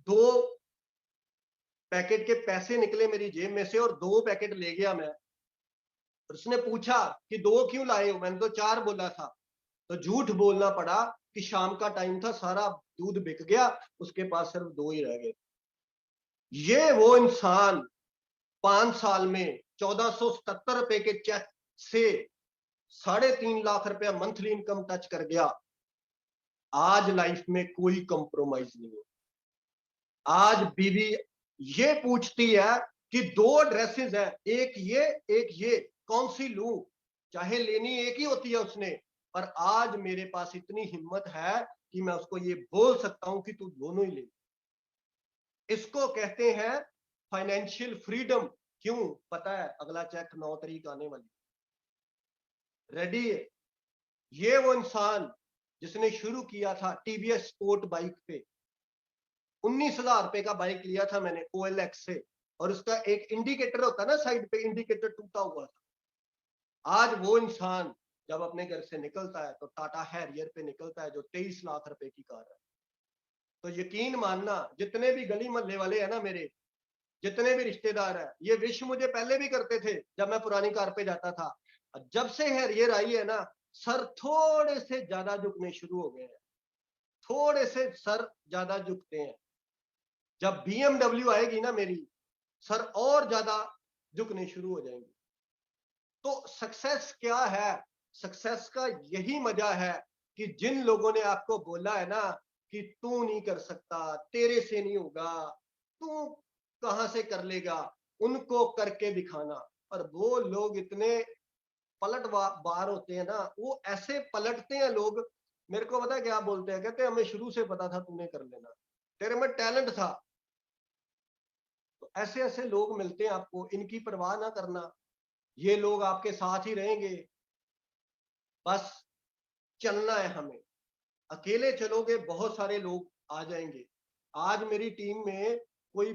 Speaker 2: 2 पैकेट के पैसे निकले मेरी जेब में से, और 2 पैकेट ले गया मैं। उसने पूछा कि 2 क्यों लाए हो? मैंने तो 4 बोला था। तो झूठ बोलना पड़ा कि शाम का टाइम था, सारा दूध बिक गया, उसके पास सिर्फ 2 ही रह गए। ये वो इंसान 5 साल में 1477 रुपए के चेक से 3.5 लाख रुपया मंथली इनकम टच कर गया। आज लाइफ में कोई कंप्रोमाइज नहीं है। आज बीवी ये पूछती है कि 2 ड्रेसेस है, एक ये, कौन सी लूं, चाहे लेनी एक ही होती है उसने, पर आज मेरे पास इतनी हिम्मत है कि मैं उसको ये बोल सकता हूं कि तू दोनों ही ले। इसको कहते हैं फाइनेंशियल फ्रीडम। क्यों? पता है अगला चेक 9 तारीख आने वाली, रेडी है। ये वो इंसान जिसने शुरू किया था टीवीएस स्पोर्ट बाइक पे, 19,000 रुपए का बाइक लिया था मैंने OLX से, और उसका एक इंडिकेटर होता है ना साइड पे, इंडिकेटर टूटा हुआ था। आज वो इंसान जब अपने घर से निकलता है तो टाटा हैरियर पे निकलता है, जो 23 लाख रुपए की कार है। तो यकीन मानना, जितने भी गली मोहल्ले वाले हैं ना मेरे, जितने भी रिश्तेदार हैं, ये विश मुझे पहले भी करते थे जब मैं पुरानी कार पे जाता था। जब से हैरियर आई है ना, सर थोड़े से ज्यादा झुकने शुरू हो गए हैं, थोड़े से सर ज्यादा झुकते हैं। जब BMW आएगी ना मेरी, सर और ज्यादा झुकने शुरू हो जाएंगे। तो सक्सेस क्या है? सक्सेस का यही मजा है कि जिन लोगों ने आपको बोला है ना कि तू नहीं कर सकता, तेरे से नहीं होगा, तू कहां से कर लेगा, उनको करके दिखाना। और वो लोग इतने बार होते हैं ना, वो ऐसे पलटते हैं लोग। मेरे को पता है क्या बोलते हैं, कहते हैं हमें शुरू से पता था तूने कर लेना, तेरे में टैलेंट था। तो ऐसे ऐसे लोग मिलते हैं आपको, इनकी परवाह ना करना, ये लोग आपके साथ ही रहेंगे। बस चलना है हमें। अकेले चलोगे बहुत सारे लोग आ जाएंगे। आज मेरी टीम में कोई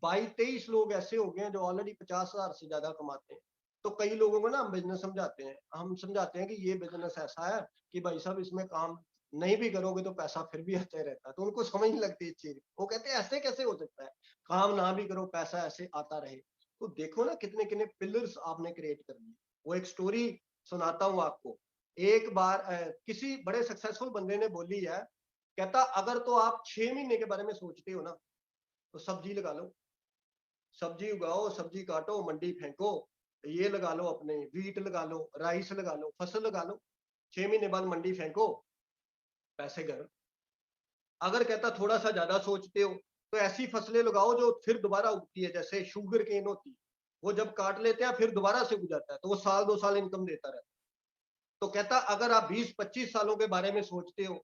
Speaker 2: 22-23 लोग ऐसे हो गए हैं जो ऑलरेडी 50,000 से ज्यादा कमाते हैं। तो कई लोगों को ना हम बिजनेस समझाते हैं, कि ये बिजनेस ऐसा है कि भाई साहब इसमें काम नहीं भी करोगे तो पैसा फिर भी आता रहता है। तो उनको समझ नहीं लगती इस चीज, वो कहते हैं ऐसे कैसे हो सकता है, काम ना भी करो पैसा ऐसे आता रहे। तो देखो ना कितने कितने पिलर्स आपने क्रिएट कर दिए। वो एक स्टोरी सुनाता हूँ आपको। एक बार किसी बड़े सक्सेसफुल बंदे ने बोली है, कहता अगर तो आप 6 महीने के बारे में सोचते हो ना, तो सब्जी लगा लो, सब्जी उगाओ, सब्जी काटो, मंडी फेंको, ये लगा लो, अपने वीट लगा लो, राइस लगा लो, फसल लगा लो, 6 महीने बाद मंडी फेंको, पैसे घर। अगर कहता थोड़ा सा ज्यादा सोचते हो तो ऐसी फसलें लगाओ जो फिर दोबारा उगती है, जैसे शुगर केन होती है, वो जब काट लेते हैं फिर दोबारा से उग जाता है, तो वो साल 2 साल इनकम देता रहता है। तो कहता अगर आप 20-25 सालों के बारे में सोचते हो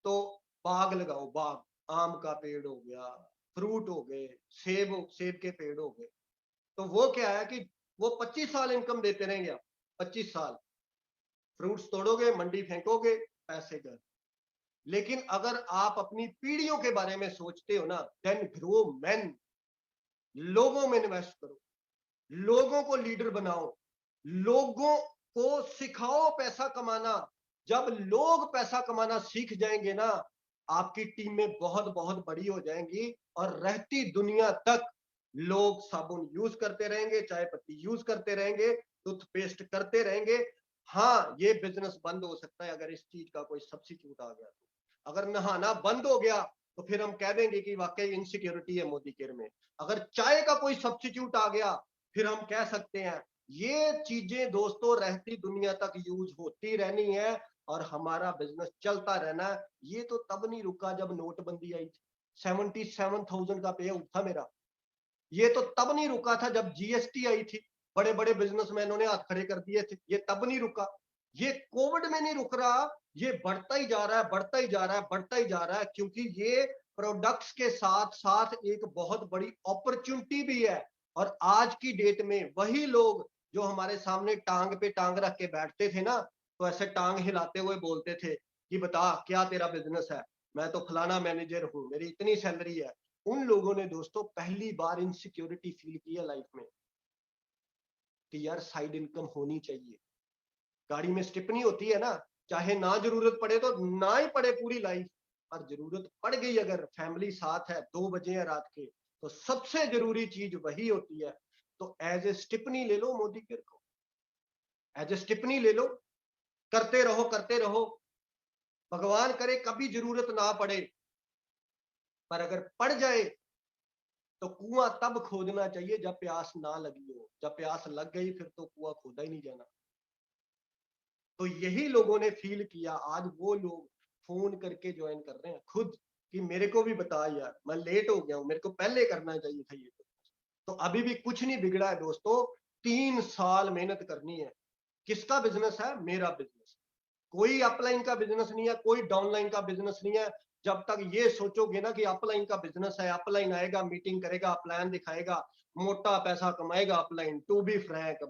Speaker 2: तो बाग लगाओ, बाग, आम का पेड़ हो गया, फ्रूट हो गए, सेब के पेड़ हो गए। तो वो क्या है कि वो 25 साल इनकम देते रहेंगे। आप 25 साल फ्रूट्स तोड़ोगे, मंडी फेंकोगे, पैसे घर। लेकिन अगर आप अपनी पीढ़ियों के बारे में सोचते हो ना, देन ग्रो मैन, लोगों में इन्वेस्ट करो, लोगों को लीडर बनाओ, लोगों को सिखाओ पैसा कमाना। जब लोग पैसा कमाना सीख जाएंगे ना, आपकी टीमें बहुत बहुत बड़ी हो जाएंगी, और रहती दुनिया तक लोग साबुन यूज करते रहेंगे, चाय पत्ती यूज करते रहेंगे, टूथपेस्ट करते रहेंगे। हाँ, ये बिजनेस बंद हो सकता है अगर इस चीज का कोई सब्स्टिट्यूट आ गया तो। अगर नहाना बंद हो गया तो फिर हम कह देंगे कि वाकई इनसिक्योरिटी है मोदी केयर में। अगर चाय का कोई सब्स्टिट्यूट आ गया फिर हम कह सकते हैं। ये चीजें दोस्तों रहती दुनिया तक यूज होती रहनी है, और हमारा बिजनेस चलता रहना है। ये तो तब नहीं रुका जब नोटबंदी आई थी, 77,000 का पे आउट था मेरा। ये तो तब नहीं रुका था जब GST आई थी, बड़े बड़े बिजनेसमैनों ने हाथ खड़े कर दिए थे। ये तब नहीं रुका, ये कोविड में नहीं रुक रहा, ये बढ़ता ही जा रहा है, बढ़ता ही जा रहा है, बढ़ता ही जा रहा है। क्योंकि ये प्रोडक्ट्स के साथ साथ एक बहुत बड़ी अपॉर्चुनिटी भी है। और आज की डेट में वही लोग जो हमारे सामने टांग पे टांग रख के बैठते थे ना, तो ऐसे टांग हिलाते हुए बोलते थे कि बता क्या तेरा बिजनेस है, मैं तो फलाना मैनेजर हूं, मेरी इतनी सैलरी है। उन लोगों ने दोस्तों पहली बार इनसिक्योरिटी फील की है लाइफ में, कि यार साइड इनकम होनी चाहिए। गाड़ी में स्टिपनी होती है ना, चाहे ना जरूरत पड़े तो ना ही पड़े पूरी लाइफ, और जरूरत पड़ गई अगर फैमिली साथ है, 2 बजे हैं रात के, तो सबसे जरूरी चीज वही होती है। तो एज ए स्टिपनी ले लो मोदी केयर को, एज ए स्टिपनी ले लो, करते रहो करते रहो। भगवान करे कभी जरूरत ना पड़े, पर अगर पड़ जाए तो कुआं तब खोदना चाहिए जब प्यास ना लगी हो। जब प्यास लग गई फिर तो कुआं खोदा ही नहीं जाना। तो यही लोगों ने फील किया। आज वो लोग फोन करके ज्वाइन कर रहे हैं खुद, कि मेरे को भी बता यार, मैं लेट हो गया हूं, मेरे को पहले करना चाहिए था ये। तो अभी भी कुछ नहीं बिगड़ा है दोस्तों, 3 साल मेहनत करनी है। किसका बिजनेस है? मेरा बिजनेस। कोई अपलाइन का बिजनेस नहीं है, कोई डाउनलाइन का बिजनेस नहीं है। जब तक ये सोचोगे ना कि अपलाइन का बिजनेस है, अपलाइन आएगा, मीटिंग करेगा, प्लान दिखाएगा, मोटा पैसा कमाएगा अपलाइन, टू बी फ्रैंक,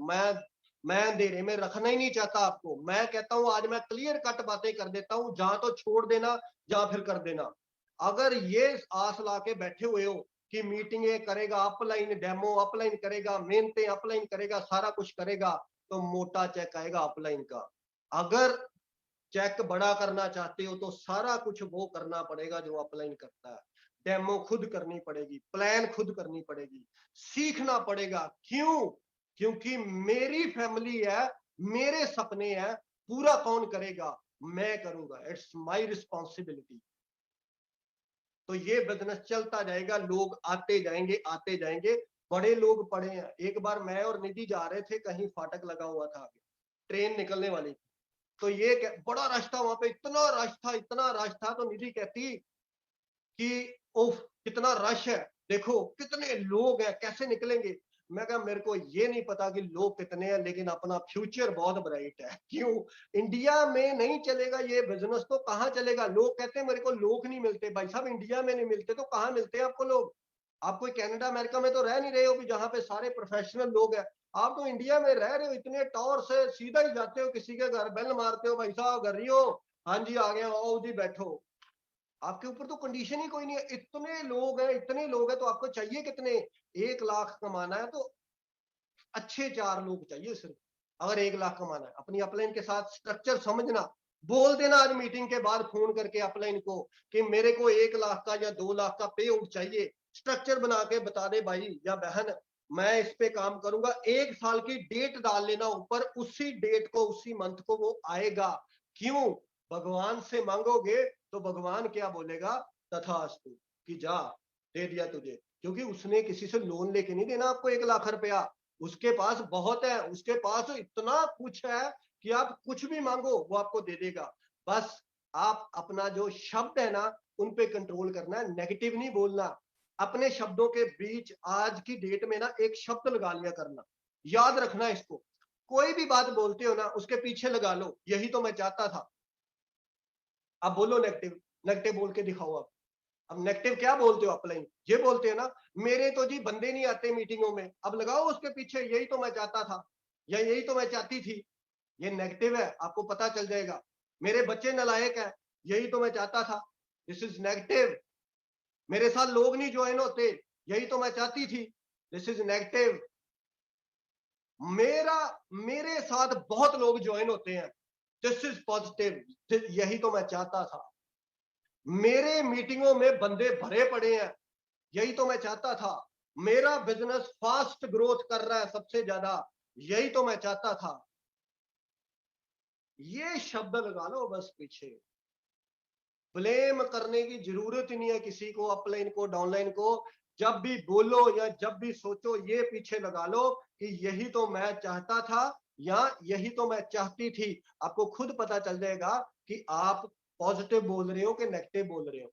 Speaker 2: मैं अंधेरे में रखना ही नहीं चाहता आपको। मैं कहता हूं, आज मैं क्लियर कट बातें कर देता हूं, जहां तो छोड़ देना या फिर कर देना। अगर ये आस ला के बैठे हुए हो कि मीटिंगें करेगा अपलाइन, डेमो अपलाइन करेगा, मेहनतें अपलाइन करेगा, सारा कुछ करेगा, तो मोटा चेक आएगा अपलाइन का। अगर चेक बड़ा करना चाहते हो तो सारा कुछ वो करना पड़ेगा जो अपलाइन करता है। डेमो खुद करनी पड़ेगी, प्लान खुद करनी पड़ेगी, सीखना पड़ेगा। क्यों? क्योंकि मेरी फैमिली है, मेरे सपने हैं, पूरा कौन करेगा? मैं करूंगा। It's my responsibility. तो ये बिजनेस चलता जाएगा, लोग आते जाएंगे, आते जाएंगे, बड़े लोग पड़े हैं। एक बार मैं और निधि जा रहे थे, कहीं फाटक लगा हुआ था, ट्रेन निकलने वाली थी, तो ये बड़ा रश था वहां पे, इतना रश था, इतना रश था। तो निधि कहती कि उफ कितना रश है, देखो कितने लोग हैं, कैसे निकलेंगे? मैं कहा मेरे को ये नहीं पता कि लोग कितने हैं, लेकिन अपना फ्यूचर बहुत ब्राइट है। क्यों? इंडिया में नहीं चलेगा ये बिजनेस तो कहाँ चलेगा? लोग कहते हैं मेरे को लोग नहीं मिलते। भाई साहब, इंडिया में नहीं मिलते तो कहाँ मिलते हैं आपको लोग? आप कोई कनाडा अमेरिका में तो रह नहीं रहे हो कि जहाँ पे सारे प्रोफेशनल लोग हैं। आप तो इंडिया में रह रहे हो, इतने टॉर से सीधा ही जाते हो, किसी के घर बेल मारते हो, भाई साहब घर ही हो, हाँ जी आ गया, आओ जी बैठो। आपके ऊपर तो कंडीशन ही कोई नहीं है। इतने लोग हैं, इतने लोग हैं, तो आपको चाहिए कितने? 1 लाख कमाना है तो अच्छे 4 लोग चाहिए सिर्फ। अगर 1 लाख कमाना है, अपनी अपलाइन के साथ स्ट्रक्चर समझना, बोल देना आज मीटिंग के बाद फोन करके अपलाइन को कि मेरे को 1 लाख का या 2 लाख का पे आउट चाहिए। स्ट्रक्चर बना के बता दे भाई या बहन, मैं इस पे काम करूंगा। 1 साल की डेट डाल लेना ऊपर, उसी डेट को, उसी मंथ को वो आएगा। क्यों? भगवान से मांगोगे तो भगवान क्या बोलेगा? तथास्तु, कि जा, दे दिया तुझे। क्योंकि उसने किसी से लोन लेके नहीं देना आपको 1 लाख रुपया। उसके पास बहुत है, उसके पास इतना कुछ है कि आप कुछ भी मांगो वो आपको दे देगा। बस आप अपना जो शब्द है ना, उन पे कंट्रोल करना है, नेगेटिव नहीं बोलना। अपने शब्दों के बीच आज की डेट में ना एक शब्द लगा लिया करना, याद रखना इसको। कोई भी बात बोलते हो ना, उसके पीछे लगा लो, यही तो मैं चाहता था। अब बोलो नेगेटिव, नेगेटिव बोल के दिखाओ आप। अब नेगेटिव क्या बोलते हो? अपलाइन ये बोलते हैं ना, मेरे तो जी बंदे नहीं आते मीटिंगों में। अब लगाओ उसके पीछे, यही तो मैं चाहता था या यही तो मैं चाहती थी। ये नेगेटिव है, आपको पता चल जाएगा। मेरे बच्चे नालायक है, यही तो मैं चाहता था। This is negative. मेरे साथ लोग नहीं ज्वाइन होते, यही तो मैं चाहती थी। This is negative. मेरे साथ बहुत लोग ज्वाइन होते हैं, दिस इज पॉजिटिव, यही तो मैं चाहता था। मेरे मीटिंगों में बंदे भरे पड़े हैं, यही तो मैं चाहता था। मेरा बिजनेस फास्ट ग्रोथ कर रहा है सबसे ज्यादा, यही तो मैं चाहता था। ये शब्द लगा लो बस पीछे। ब्लेम करने की जरूरत ही नहीं है किसी को, अपलाइन को, डाउनलाइन को। जब भी बोलो या जब भी सोचो, ये पीछे लगा लो कि यही तो मैं चाहता था या यही तो मैं चाहती थी। आपको खुद पता चल जाएगा कि आप पॉजिटिव बोल रहे हो कि नेगेटिव बोल रहे हो।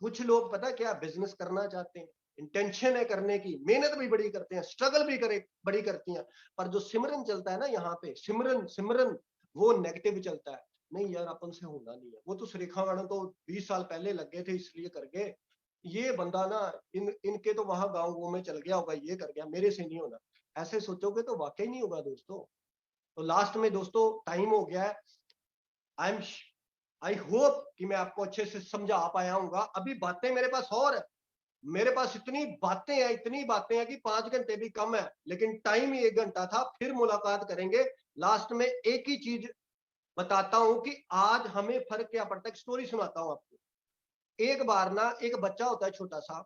Speaker 2: कुछ लोग पता क्या बिजनेस करना चाहते हैं, इंटेंशन है करने की, मेहनत भी बड़ी करते हैं, स्ट्रगल भी करे बड़ी करती हैं, पर जो सिमरन चलता है ना यहाँ पे, सिमरन सिमरन, वो नेगेटिव चलता है। नहीं यार, अपन से होगा नहीं है, वो तो सुरेखा मैडम तो 20 साल पहले लग गए थे इसलिए कर गए। ये बंदा ना इनके तो वहां गाँव में चल गया होगा, ये कर गया, मेरे से नहीं होना। ऐसे सोचोगे तो वाकई नहीं होगा दोस्तों। तो लास्ट में दोस्तों टाइम हो गया है। आई होप कि मैं आपको अच्छे से समझा पाया हूँ। अभी बातें मेरे पास और है, मेरे पास इतनी बातें हैं, इतनी बातें हैं कि 5 घंटे भी कम है, लेकिन टाइम ही 1 घंटा था। फिर मुलाकात करेंगे। लास्ट में एक ही चीज बताता हूं कि आज हमें फर्क क्या पड़ता है। स्टोरी सुनाता हूं आपको। एक बार ना एक बच्चा होता है छोटा सा,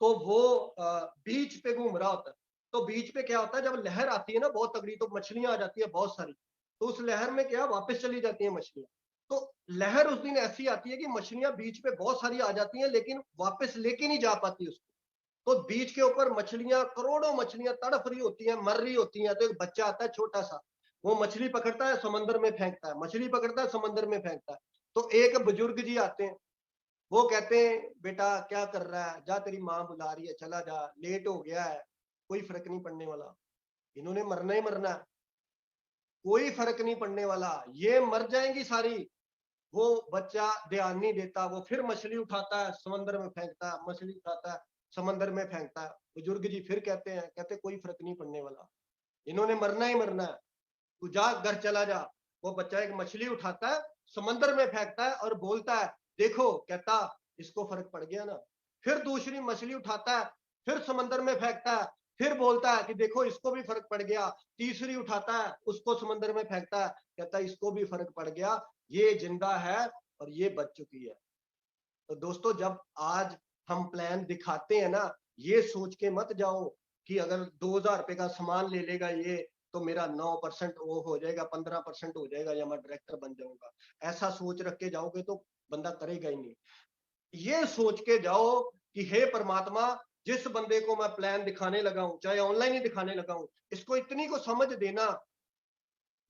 Speaker 2: तो वो बीच पे घूम रहा होता है। तो बीच पे क्या होता है, जब लहर आती है ना बहुत तगड़ी, तो मछलियां आ जाती है बहुत सारी। तो उस लहर में क्या वापस चली जाती है मछलियां। तो लहर उस दिन ऐसी आती है कि मछलियां बीच पे बहुत सारी आ जाती हैं, लेकिन वापस लेके नहीं जा पाती उसको। तो बीच के ऊपर मछलियां, करोड़ों मछलियां तड़फ रही होती हैं, मर रही होती हैं। तो एक बच्चा आता है छोटा सा, वो मछली पकड़ता है, समंदर में फेंकता है, मछली पकड़ता है, समंदर में फेंकता है। तो एक बुजुर्ग जी आते हैं, वो कहते हैं बेटा क्या कर रहा है, जा तेरी माँ बुला रही है, चला जा, लेट हो गया है, कोई फर्क नहीं पड़ने वाला, इन्होंने मरना ही मरना है, कोई फर्क नहीं पड़ने वाला, ये मर जाएंगी सारी। वो बच्चा ध्यान नहीं देता, वो फिर मछली उठाता है समंदर में फेंकता है, मछली उठाता है समंदर में फेंकता है। बुजुर्ग जी फिर कहते हैं, कहते कोई फर्क नहीं पड़ने वाला, इन्होंने मरना ही मरना है, तू जा घर चला जा। वो बच्चा एक मछली उठाता है, समंदर में फेंकता है और बोलता है देखो, कहता इसको फर्क पड़ गया ना। फिर दूसरी मछली उठाता है, फिर समंदर में फेंकता है, फिर बोलता है कि देखो इसको भी फर्क पड़ गया। तीसरी उठाता है, उसको समंदर में फेंकता है, कहता है इसको भी फर्क पड़ गया, ये जिंदा है और ये बच चुकी है। तो दोस्तों जब आज हम प्लान दिखाते हैं ना, ये सोच के मत जाओ कि अगर 2000 रुपए का सामान ले लेगा ये तो मेरा 9% वो हो जाएगा, 15% हो जाएगा या मैं डायरेक्टर बन जाऊंगा। ऐसा सोच रख के जाओगे तो बंदा करेगा ही नहीं। ये सोच के जाओ कि हे परमात्मा, जिस बंदे को मैं प्लान दिखाने लगा हूं, चाहे ऑनलाइन ही दिखाने लगा हूं, इसको इतनी को समझ देना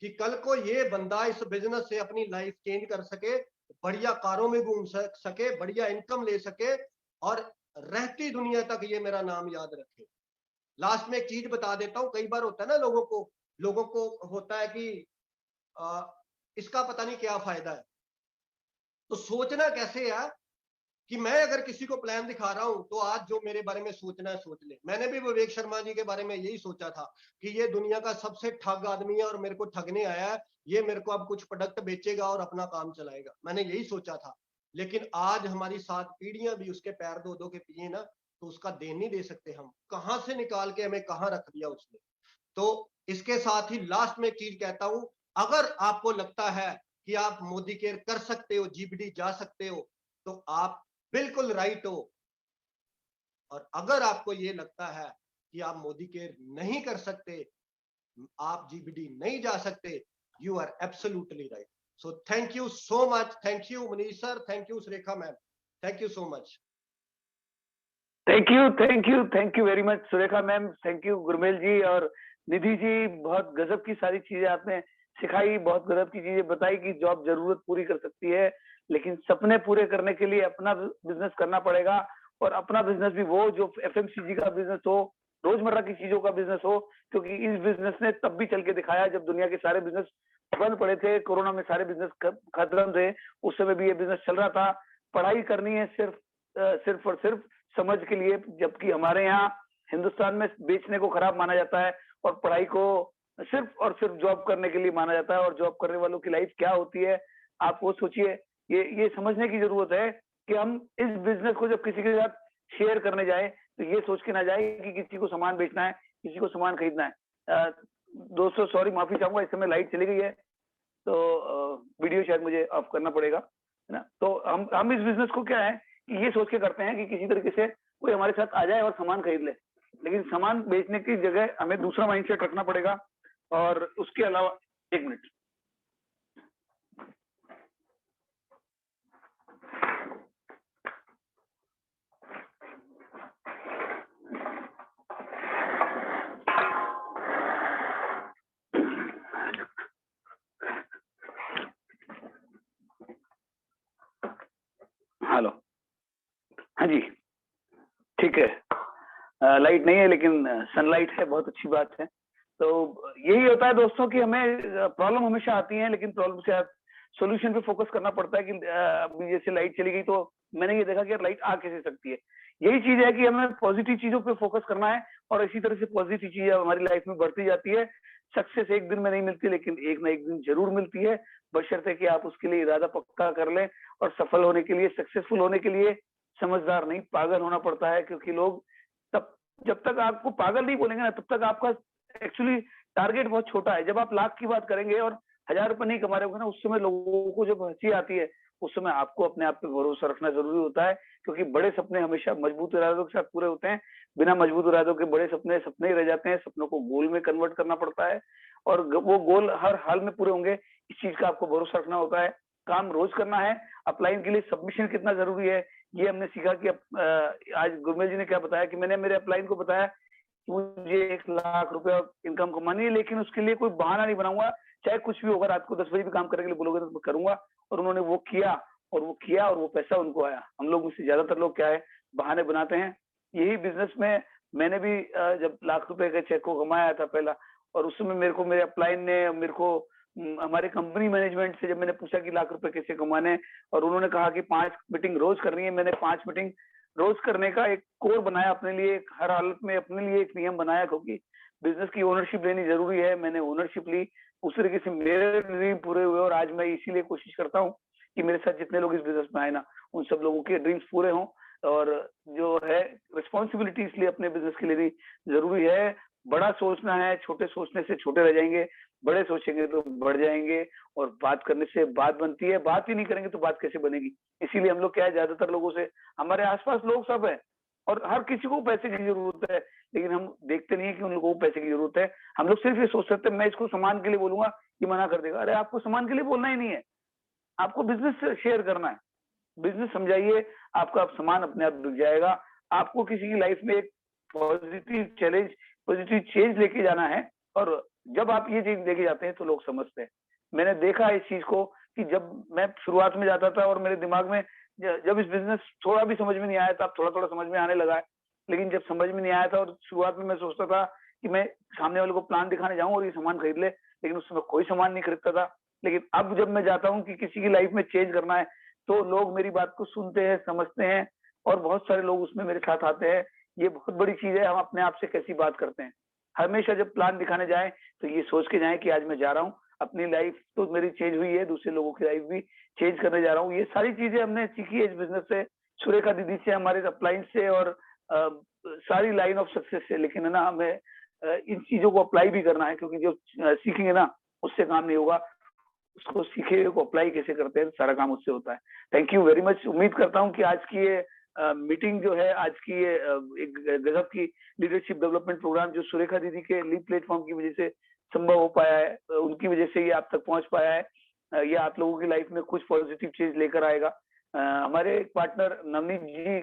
Speaker 2: कि कल को ये बंदा इस बिजनेस से अपनी लाइफ चेंज कर सके, बढ़िया कारों में घूम सके, बढ़िया इनकम ले सके और रहती दुनिया तक ये मेरा नाम याद रखे। लास्ट में एक चीज बता देता हूं, कई बार होता है ना लोगों को होता है कि इसका पता नहीं क्या फायदा है। तो सोचना कैसे है कि मैं अगर किसी को प्लान दिखा रहा हूं तो आज जो मेरे बारे में सोचना है सोच ले। मैंने भी विवेक शर्मा जी के बारे में यही सोचा था कि ये दुनिया का सबसे ठग आदमी है और मेरे को ठगने आया है, ये मेरे को अब कुछ प्रोडक्ट बेचेगा और अपना काम चलाएगा, मैंने यही सोचा था। लेकिन आज हमारी 7 पीढ़ियां भी उसके पैर दो दो के पिए ना, तो उसका देन नहीं दे सकते हम, कहां से निकाल के हमें कहां रख दिया उसने। तो इसके साथ ही लास्ट में एक चीज कहता हूं, अगर आपको लगता है कि आप मोदी केयर कर सकते हो, जीबीडी जा सकते हो, तो आप बिल्कुल राइट हो। और अगर आपको ये लगता है कि आप मोदी केयर नहीं कर सकते, आप जीबीडी नहीं जा सकते, you are absolutely right. So thank you so much, thank you Manish sir, thank you Surekha ma'am, thank you so much.
Speaker 4: Thank you very much Surekha ma'am, thank you Gurmel ji और निधि जी। बहुत गजब की सारी चीजें आपने सिखाई, बहुत गजब की चीजें बताई कि जॉब जरूरत पूरी कर सकती है, लेकिन सपने पूरे करने के लिए अपना बिजनेस करना पड़ेगा। और अपना बिजनेस भी वो जो एफएमसीजी का बिजनेस हो, रोजमर्रा की चीजों का बिजनेस हो, क्योंकि इस बिजनेस ने तब भी चल के दिखाया जब दुनिया के सारे बिजनेस बंद पड़े थे, कोरोना में सारे बिजनेस खत्म थे, उस समय भी ये बिजनेस चल रहा था। पढ़ाई करनी है सिर्फ और सिर्फ समझ के लिए, जबकि हमारे यहाँ हिंदुस्तान में बेचने को खराब माना जाता है और पढ़ाई को सिर्फ और सिर्फ जॉब करने के लिए माना जाता है। और जॉब करने वालों की लाइफ क्या होती है आप वो सोचिए। ये समझने की जरूरत है कि हम इस बिजनेस को जब किसी के साथ शेयर करने जाए तो ये सोच के ना जाए कि किसी को सामान बेचना है, किसी को सामान खरीदना है। दोस्तों सॉरी, माफी चाहूंगा, इस समय लाइट चली गई है तो वीडियो शायद मुझे ऑफ करना पड़ेगा, है ना। तो हम इस बिजनेस को क्या है कि ये सोच के करते हैं कि किसी तरीके से कोई हमारे साथ आ जाए और सामान खरीद ले, लेकिन सामान बेचने की जगह हमें दूसरा माइंडसेट रखना पड़ेगा। और उसके अलावा एक मिनट, हेलो, हाँ जी ठीक है। लाइट नहीं है लेकिन सनलाइट है, बहुत अच्छी बात है। तो यही होता है दोस्तों कि हमें प्रॉब्लम हमेशा आती है, लेकिन प्रॉब्लम से सोल्यूशन पे फोकस करना पड़ता है कि अभी जैसे लाइट चली गई तो मैंने ये देखा कि यार लाइट आ कैसे सकती है। यही चीज है कि हमें पॉजिटिव चीजों पे फोकस करना है और इसी तरह से पॉजिटिव चीजें हमारी लाइफ में बढ़ती जाती है। सक्सेस एक दिन में नहीं मिलती, लेकिन एक ना एक दिन जरूर मिलती है, बशर्ते कि आप उसके लिए इरादा पक्का कर लें। और सफल होने के लिए, सक्सेसफुल होने के लिए समझदार नहीं पागल होना पड़ता है, क्योंकि लोग तब जब तक आपको पागल नहीं बोलेंगे ना तब तक आपका एक्चुअली टारगेट बहुत छोटा है। जब आप लाख की बात करेंगे और 1000 रुपए नहीं कमा रहे होंगे ना, उस समय लोगों को जब हंसी आती है, उस समय आपको अपने आप पे भरोसा रखना जरूरी होता है, क्योंकि बड़े सपने हमेशा मजबूत इरादों के साथ पूरे होते हैं। बिना मजबूत इरादों के बड़े सपने सपने ही रह जाते हैं। सपनों को गोल में कन्वर्ट करना पड़ता है और वो गोल हर हाल में पूरे होंगे, इस चीज का आपको भरोसा रखना होता है। काम रोज करना है। अपलाइन के लिए सबमिशन कितना जरूरी है ये हमने सीखा कि आज गुरमेल जी ने क्या बताया कि मैंने मेरे अपलाइन को बताया मुझे 1 लाख रुपए इनकम कमानी है, लेकिन उसके लिए कोई बहाना नहीं बनाऊंगा, चाहे कुछ भी होगा, रात को 10 बजे भी काम करने के लिए बोलोगे तो मैं करूंगा। और उन्होंने वो किया और वो किया और वो पैसा उनको आया। हम लोग में से ज्यादातर लोग क्या है, बहाने बनाते हैं। यही बिजनेस में मैंने भी जब लाख रुपए के चेक को कमाया था पहला, और उस समय मेरे अपलाइन ने मेरे को हमारे कंपनी मैनेजमेंट से जब मैंने पूछा कि लाख रुपए कैसे कमाने, और उन्होंने कहा कि 5 मीटिंग रोज करनी है। मैंने 5 मीटिंग रोज करने का एक कोर बनाया अपने लिए, हर हालत में अपने लिए एक नियम बनाया, क्योंकि बिजनेस की ओनरशिप लेनी जरूरी है। मैंने ओनरशिप ली, उस तरीके से मेरे ड्रीम पूरे हुए, और आज मैं इसीलिए कोशिश करता हूँ कि मेरे साथ जितने लोग इस बिजनेस में आए ना, उन सब लोगों के ड्रीम्स पूरे हों। और जो है रिस्पॉन्सिबिलिटी इसलिए अपने बिजनेस के लिए भी जरूरी है। बड़ा सोचना है, छोटे सोचने से छोटे रह जाएंगे, बड़े सोचेंगे तो बढ़ जाएंगे। और बात करने से बात बनती है, बात ही नहीं करेंगे तो बात कैसे बनेगी। इसीलिए हम लोग क्या है, ज्यादातर लोगों से, हमारे आसपास लोग सब है और हर किसी को पैसे की जरूरत है, लेकिन हम देखते नहीं है कि उन लोगों को पैसे की जरूरत है। हम लोग सिर्फ ये सोच सकते हैं मैं इसको सामान के लिए बोलूंगा, ये मना कर देगा। अरे आपको सामान के लिए बोलना ही नहीं है, आपको बिजनेस शेयर करना है। बिजनेस समझाइए, आपका सामान अपने आप बिक जाएगा। आपको किसी की लाइफ में एक पॉजिटिव चैलेंज, पॉजिटिव चेंज लेके जाना है, और जब आप ये चीज लेके जाते हैं तो लोग समझते हैं। मैंने देखा इस चीज को कि जब मैं शुरुआत में जाता था और मेरे दिमाग में जब इस बिजनेस थोड़ा भी समझ में नहीं आया था, अब थोड़ा थोड़ा समझ में आने लगा है, लेकिन जब समझ में नहीं आया था और शुरुआत में मैं सोचता था कि मैं सामने वाले को प्लान दिखाने जाऊं और ये सामान खरीद ले, लेकिन उस समय कोई सामान नहीं खरीदता था। लेकिन अब जब मैं जाता हूँ कि किसी की लाइफ में चेंज करना है, तो लोग मेरी बात को सुनते हैं, समझते हैं, और बहुत सारे लोग उसमें मेरे साथ आते हैं। ये बहुत बड़ी चीज है, हम अपने आप से कैसी बात करते हैं। हमेशा जब प्लान दिखाने जाएं तो ये सोच के जाएं कि आज मैं जा रहा हूँ, अपनी लाइफ तो मेरी चेंज हुई है, दूसरे लोगों की लाइफ भी चेंज करने जा रहा हूँ। ये सारी चीजें हमने सीखी है इस बिजनेस से, सुरेखा दीदी से, हमारे अपलाइन से, और सारी लाइन ऑफ सक्सेस से। लेकिन है ना, हमें इन चीजों को अप्लाई भी करना है, क्योंकि जो सीखेंगे ना उससे काम नहीं होगा, उसको सीखे हुए को अप्लाई कैसे करते हैं, सारा काम उससे होता है। Thank you very much. उम्मीद करता हूँ कि आज की ये मीटिंग जो है, आज की ये एक गजब की लीडरशिप डेवलपमेंट प्रोग्राम जो सुरेखा दीदी के लीड प्लेटफॉर्म की वजह से संभव हो पाया है, उनकी वजह से ये आप तक पहुंच पाया है। ये आप लोगों की लाइफ में कुछ पॉजिटिव चीज लेकर आएगा। हमारे पार्टनर नवनीत जी